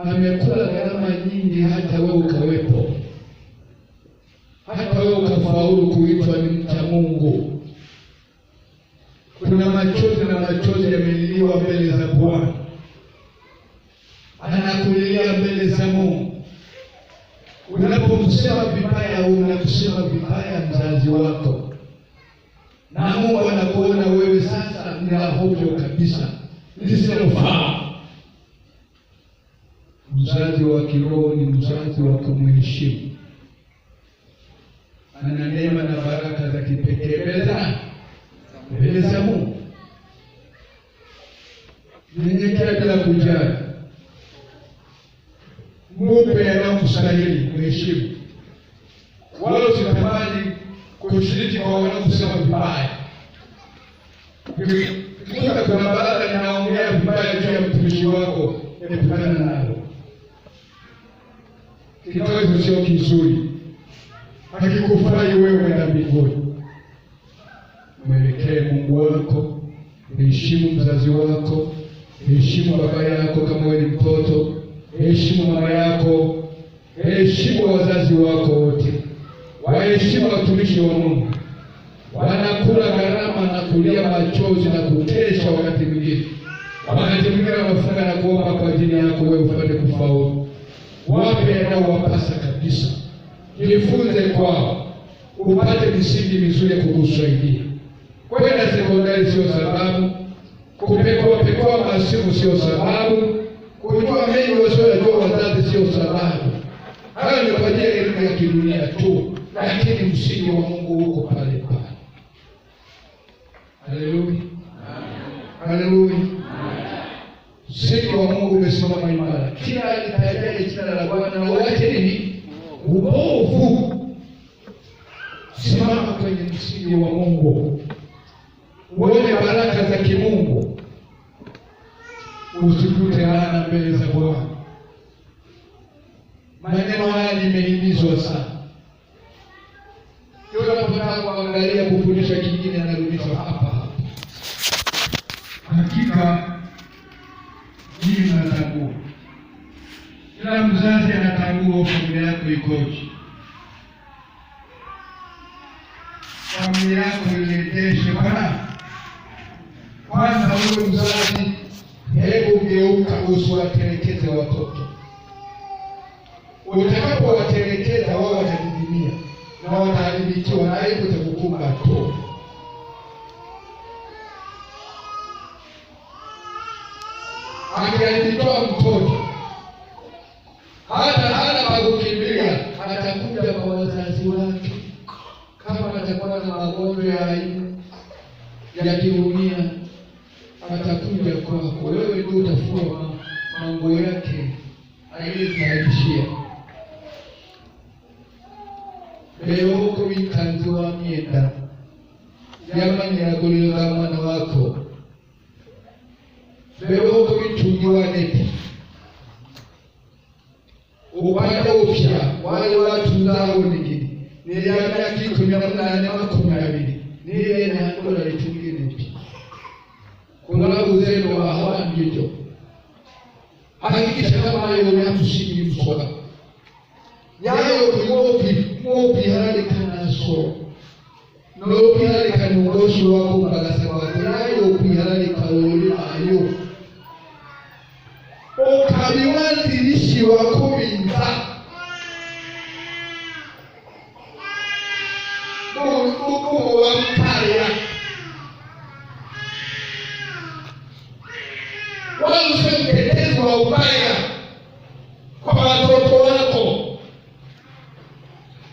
amekula gharama nyingi hata wewe ukawepo, hata wewe ukafaulu kuitwa ni mcha Mungu. Kuna machozi na machozi yameliliwa mbele za Bwana, anakulilia mbele za Mungu. Unapomsema vibaya, unamsema vibaya mzazi wako, na Mungu anakuona wewe sasa ni hovyo kabisa, lisilofaa. Mzazi wa kiroho ni mzazi wa kumheshimu, ana neema na baraka za kipekee mbele za Mungu. nyenyekea bila kujali, mupe yanayokustahili, mheshimu, wala usitamani kushiriki kwa wanaokusema vibaya. Kumbuka kuna baadhi ninaongea vibaya juu ya mtumishi wako, epukana nalo. Kitendo hicho sio kizuri, hakikufai wewe na mbinguni. Mwelekee Mungu wako, heshimu mzazi wako, heshimu baba yako kama wewe ni mtoto, heshimu mama yako, heshimu wazazi wako wote, waheshimu watumishi wa Mungu. Wanakula gharama na kulia machozi na kutesha wakati mwingine. Wakati mwingine wanafunga na kuomba kwa ajili yako wewe upate kufaulu. Wape yanayowapasa kabisa. Jifunze kwao, upate misingi mizuri ya kukusaidia. Kwenda sekondari sio sababu, kupekua masimu sio sababu, kujua mengi wasiojua wazazi sio sababu. Hayo ni kwa ajili ya elimu ya kidunia tu, lakini msingi wa Mungu uko pale pale. Haleluya. Haleluya. Msingi wa Mungu umesimama imara. Kila litajaje jina la Bwana uache nini? Uovu. Simama kwenye msingi wa Mungu. Uone baraka za kimungu. Usikute laana mbele za Bwana. Maneno haya nimehimizwa sana. Kila unapotaka kuangalia kufundisha kingine anarudishwa hapa. Hakika mimi natambua. Kila mzazi anatambua familia yako ikoje. Familia yako iendeshe Bwana. Kwanza wewe mzazi, hebu geuka usiwatelekeze watoto. Utakapowatelekeza wao watadidimia na wataharibikiwa na aibu itakukumba tu. Akiharibikiwa mtoto hana pa kukimbilia, atakuja kwa wazazi wake. Kama atakuwa na magonjwa ya aibu ya kidunia, atakuja kwako. Wewe ndio utafua mambo yake aliyotarajia. Leo uko wikanzu wa mienda yamani yagulira mwana wako. Leo uko wichungi wa neti upande upya wale watu zao nigini niliambia kitu 1812 nile na dola lichungi neti kuna uzeno wa hawa ndicho. Hakikisha kama hayo unamshiki msoga yayo kumopi halali kana so no halali kana ngoshi wako bagasa wako yayo kuhalali kauli ayo okabiwanzilishi wako binza Mungu wa mpaya wala usemtetezi wa ubaya kwa watoto wako.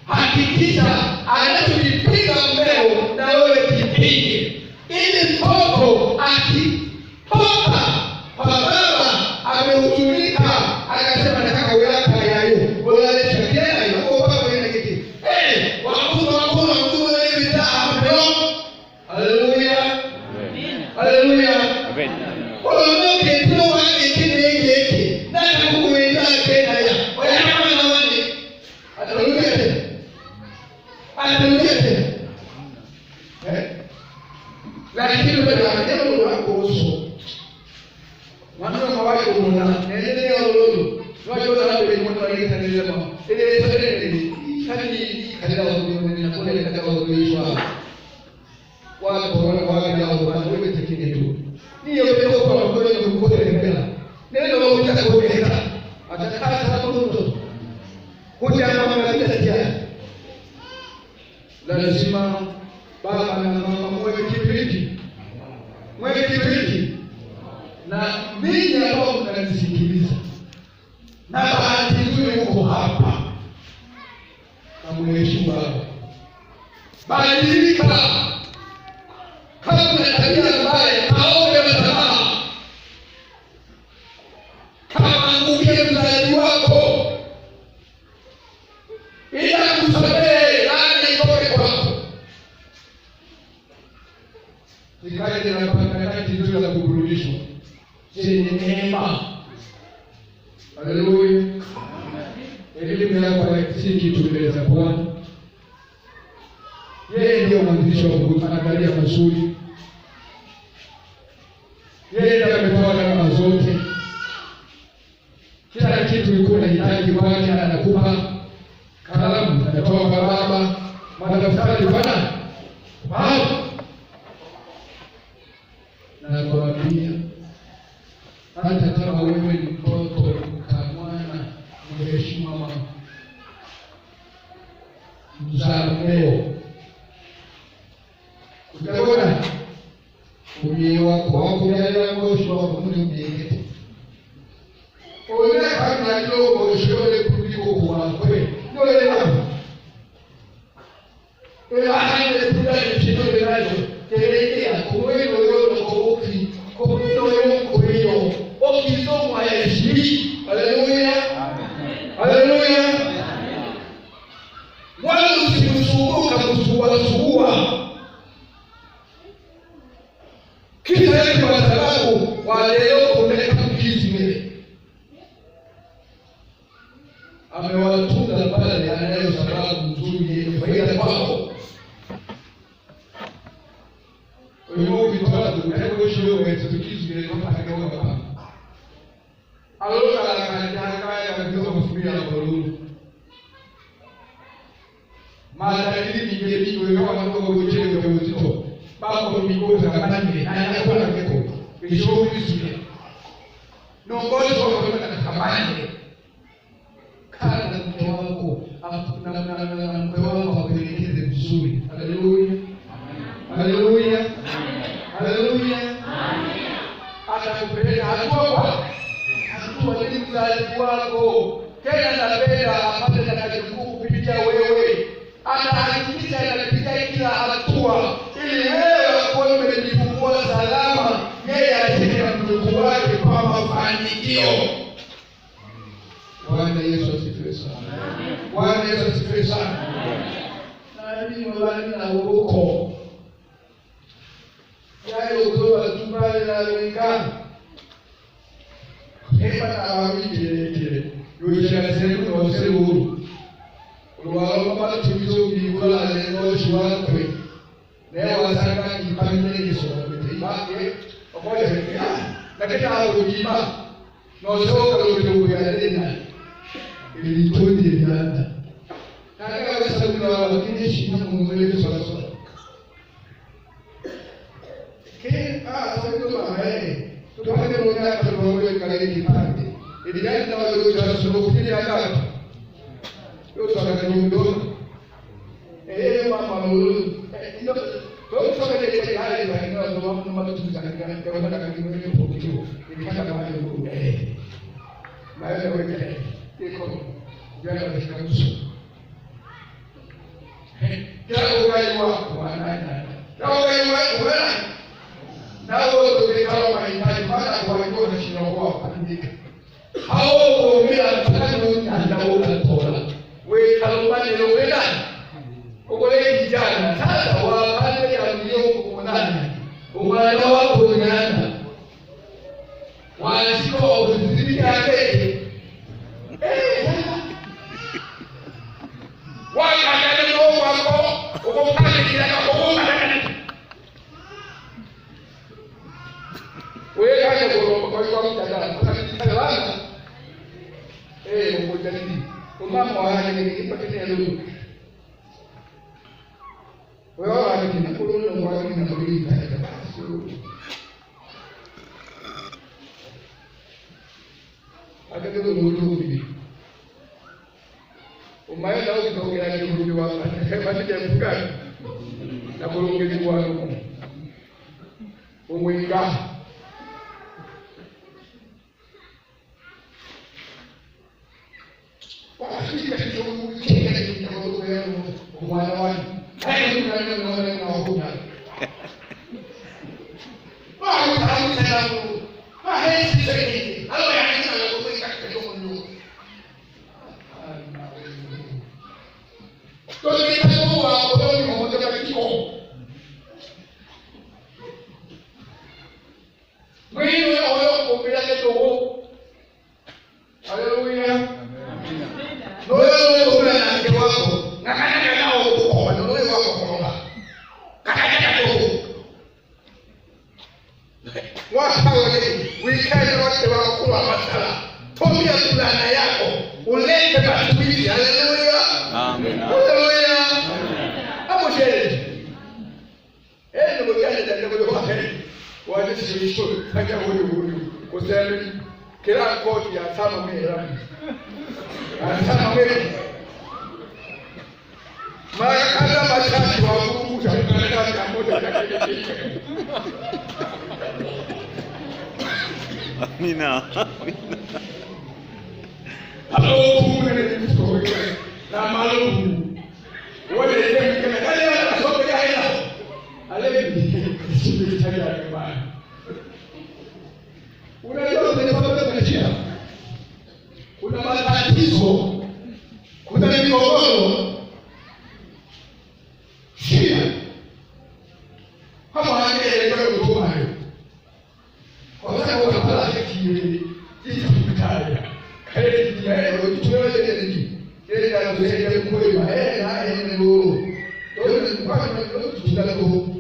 Hakikisha anachokipiga mbeo na wewe kipige, ili mtoto akitoka kwa baba amehuzunika akasema nataka uyaka yayo wala shakera yuko baba yeye kiti wakuna hivi hapo. Haleluya. Haleluya. Amen. Unaoke tu wake kinenge na kukuenda tena ya wewe na wani. Haleluya tena. Haleluya tena. Lakini bado anajua wako uso. Wanao mawali kuona nende lolo. Wajua na wewe mtu aliyetanilia mama. Ile sasa katika wengine na kule katika kuishwa. Watu wanawaambia wewe tekine tu. Niyo leo kwa kweli kukosa mbele. Neno la utaka kueleza. Atakaa sana mtoto. Kuja mama kabisa tia. Lazima baba na mama mwe kipindi. Mwe kipindi. Na mimi ambao mnanisikiliza. Na bahati nzuri uko hapa. Na mheshimu baba. Badilika. Kama kuna tabia mbaya, aombe msamaha. kuburudishwa, zenye neema. Haleluya. Elimu yako si kitu mbele za Bwana. Yeye ndiye mwanzilishi wa kuangalia mazuri. Yeye ndiye ametoa gharama zote. Kila kitu ulikuwa unahitaji kwake anakupa. Kalamu anatoa kwa baba, madaftari bwana. Wow. Na kuambia hata kama wewe ni mtoto mkamwana, mheshimu mama mzaleo, utaona umie wako yale ngosho wako mtu mjekete ole kama ndio shule kuliko kwa kweli ndio ile mambo hande kudai mshindwe nazo kelekea kuweno yote kofi kofindo yako hiyo okizomwa ya shiri. Haleluya, amen, haleluya. Wala usiusumbuka kusuasua kisa yake, kwa sababu waleo kuleta mkizime amewatunza pale, anayo sababu nzuri yenye faida kwako. Wewe vitwala tunaishi wewe tukizime kama hakawa baba alola la kanjanga ndio kufikia kolulu madalili migeni wewe kama ndio kuchelewa kwa uzito baba mikoza kamani na yanakuwa na meko kisho kizime nongozo kwa kamani kana mke wako na mke wako akuelekeze vizuri. Haleluya, haleluya, haleluya. Atakupeleka hatua ni mzazi wako, tena napenda apate takatifu kupitia wewe. Atahakikisha anapitia kila hatua ili wewe uwe umejifungua salama, yeye atende mdogo wake kwa mafanikio. Bwana Yesu asifiwe sana. Bwana Yesu asifiwe sana. Na mimi mwani na huko yayo kutoa tupale na wengine hepa na wawili yoshia sehemu na wasehuru uliwaomba bado tumizo bigola leo shwakwe leo wasanga kipande hizo ibake okoje na kila hujima no soka ndio ya ilitoni ndianda nataka wesa kuna wakini shina mwelezo sana sasa mama tupande mmoja tunaoelewa kale kipande ili na wale tunasuluhukia hapa yote wananiona mama ndio kwa ile hali ya ndio mama tunazungumza kwa maana kama ni pokeo ili kama kama ndio baada ya weke iko jana nishikanisha kila ugai wako anaenda nao ugai wako nao tukikao mahitaji baada kwa hiyo na shina wao kuandika hao kuombea mtakatifu anaona tola wewe kalubani leo wewe ukole kijana sasa wapate ya mlio kuonana uwana wako unaenda wanasiko kuzidi yake wakati ndio wako ukopale kila kwa wewe kaje kwa mtandao utakitana ngoja nini mama wake nikipata leo wewe wale kinakulona mwako na mbili katika basi akatendo mulubi umaenda ukitokea ni mulubi wako basi jamfuka na kulungeni wako umwinga Wakati kidogo kile kidogo mwana wangu hayo ndio na huna wao hawana hawezi zaidi hapo yana kuweka kidogo ndio kwa hiyo wao ndio mmoja wa kiko ulikane wote wakula masala. Tumia fulana yako ulete matumizi. Haleluya. Amen. Haleluya. Hapo sherehe. Ndio gani ndio kwa heri. Wale sisi kaka huyu kusema kila koti ya sama mera. Anasema wewe mara kadha matatu wa Mungu tunaenda pamoja na kile. Amina. Halo kumbe ni mtu na malumu. Wale ndio kama kale wanasoma haya. Alevi sisi tayari kwa. Unajua tunapata maisha. Kuna matatizo. Kuna migogoro. Shida. Kama wanaelekea kutoka hayo. Kwa sababu wanapata kile kitu kitaja. Kile kijaye tunayoje nini? Kile kinachosaidia kweli na ndio. Ndio kwa nini tunataka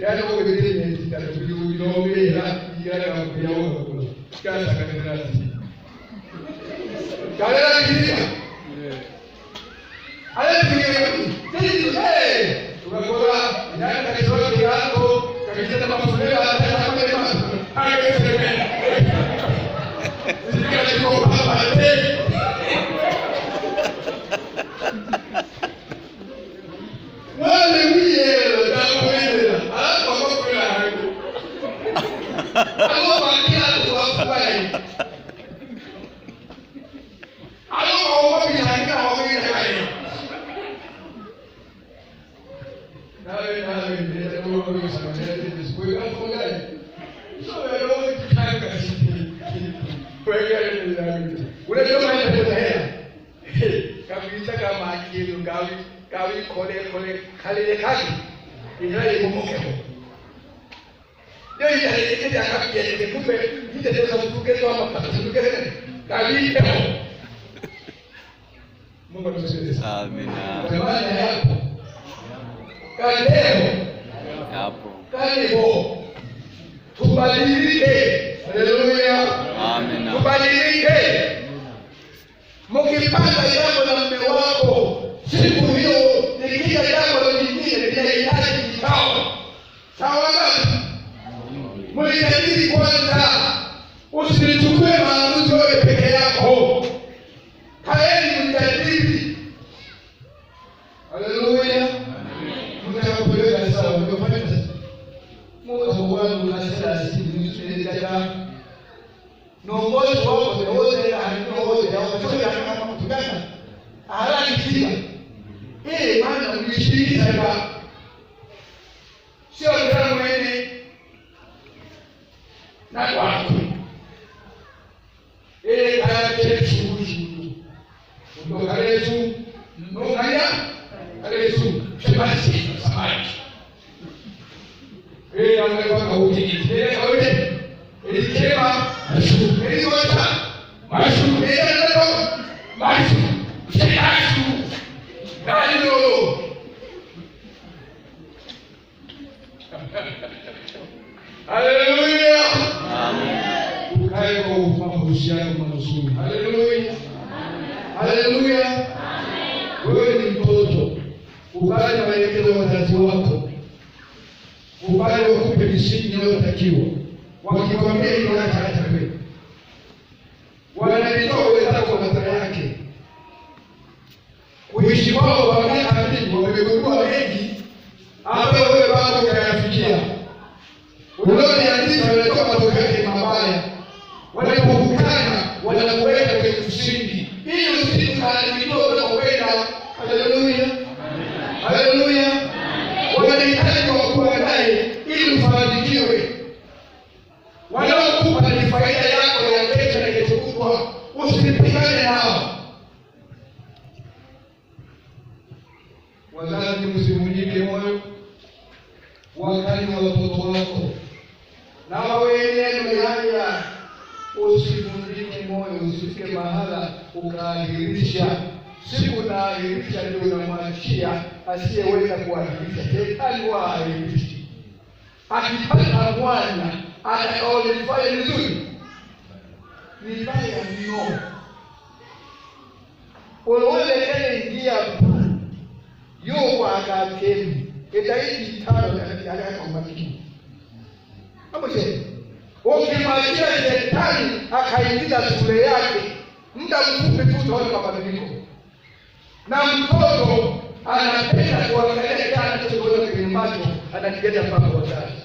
Kaya ko gede ne ta biyu no me ya ga ku yawo ko ka sa ka na ti kaya la ki ale ti ni ti ko la ya ka so ki ya ko ka ki ta ma fu le ya ta ma me ma ai ke se me ni ka ko ba ba te wale wiye da ko Alô, Maria, tu vai. Alô, o homem já está, o homem já vai. Não, eu não vou pensar, mas ele desculpa, eu vou lá. Só eu vou ficar assim. Foi ele lá. O leão vai para ele. Kabisa kama akili gawi kole kale kali. Ila imoke. Ndio ile akapiga kumbe ile ndio kutoka kwa mapatano kali hapo. Mungu atusaidie. Amina. Jamani hapo. Kaleo. Hapo. Kaleo. Tubadilike. Haleluya. Amina. Tubadilike. Mkipanga jambo la mume wako, siku hiyo nikija jambo lingine linahitaji kikao. Sawa ngapi? Mlijadili kwanza. Usinichukue maamuzi wewe peke yako. Kaeni mjadili. Haleluya. Mtakapoleta sawa, mtafanya sasa. Mungu wangu nasema sisi tunataka nongozi wako wote na wote hao kama kutaka haraka kitia maana mlishiriki sana sio kama mwenye na wako kaya shughuli ndio kalezu ndio kaya kalezu sebasi samaki ameweka utiki kaote ilikema Eliwata, mashu, mashu, shekashu, galilo. Haleluya. Amen. Ukae kwa ufahamu mazuri. Haleluya. Haleluya. Amen. Wewe ni mtoto. Ukale maelekezo ya wazazi wako. Ukale wakupe misingi inayotakiwa. Wakikwambia hilo hata kweli. Wanalitoa wenzako madhara yake. Kuishi kwao kwa miaka mingi wamegundua mengi ambayo wewe bado hujayafikia. Unaoniandika wanatoa matokeo yake mabaya. Wanapokukana wanakuweka kwenye msingi. Hiyo msingi analitoa unapokwenda. Haleluya. Haleluya. Wanahitaji wakuwa naye ili ufanikiwe. Wanaokupa ni faida yako ya kesho na kesho kutwa. Usipigane nao. Wazazi, msivunjike moyo wakati wa watoto wako. Na wewe haya, usivunjike moyo, usifike mahala ukaahirisha. Siku na ahirisha ndio unamwachia asiyeweza kuahirisha. Shetani waahirisha. Akipata Bwana atakaolifanya vizuri ni baya mno. Olowele kene ingia yuko akakeni itaiti tano ya kwa makini. Hapo je, ukimalizia shetani akaingiza shule yake, muda mfupi tu utaona mabadiliko. Na mtoto anapenda kuangalia kile anachokiona kwenye macho, anakileta mpaka wazazi.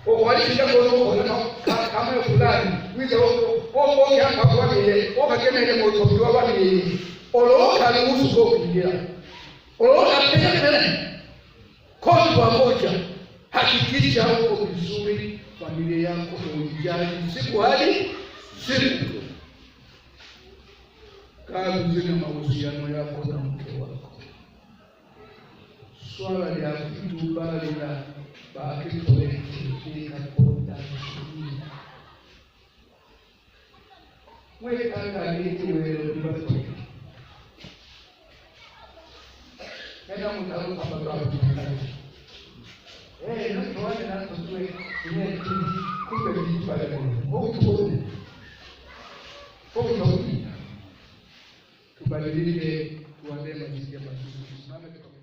Walishinda kama fulani wiza oke hapa kwa yeye okakena ile moto kwa wani oloka ruhusu kwa kuingia oloka pekee kwa moja. Hakikisha uko vizuri, familia yako unijali siku hadi siku. Kaa vizuri na mahusiano yako na mke wako. Swala la vitu bali na baki kuelekea kwa wewe kanga nini wewe ndio kana mtaro kama baba na tuone na tuwe ni kumbe vitu pale kwa tubadilike tuanze mazingira mazuri.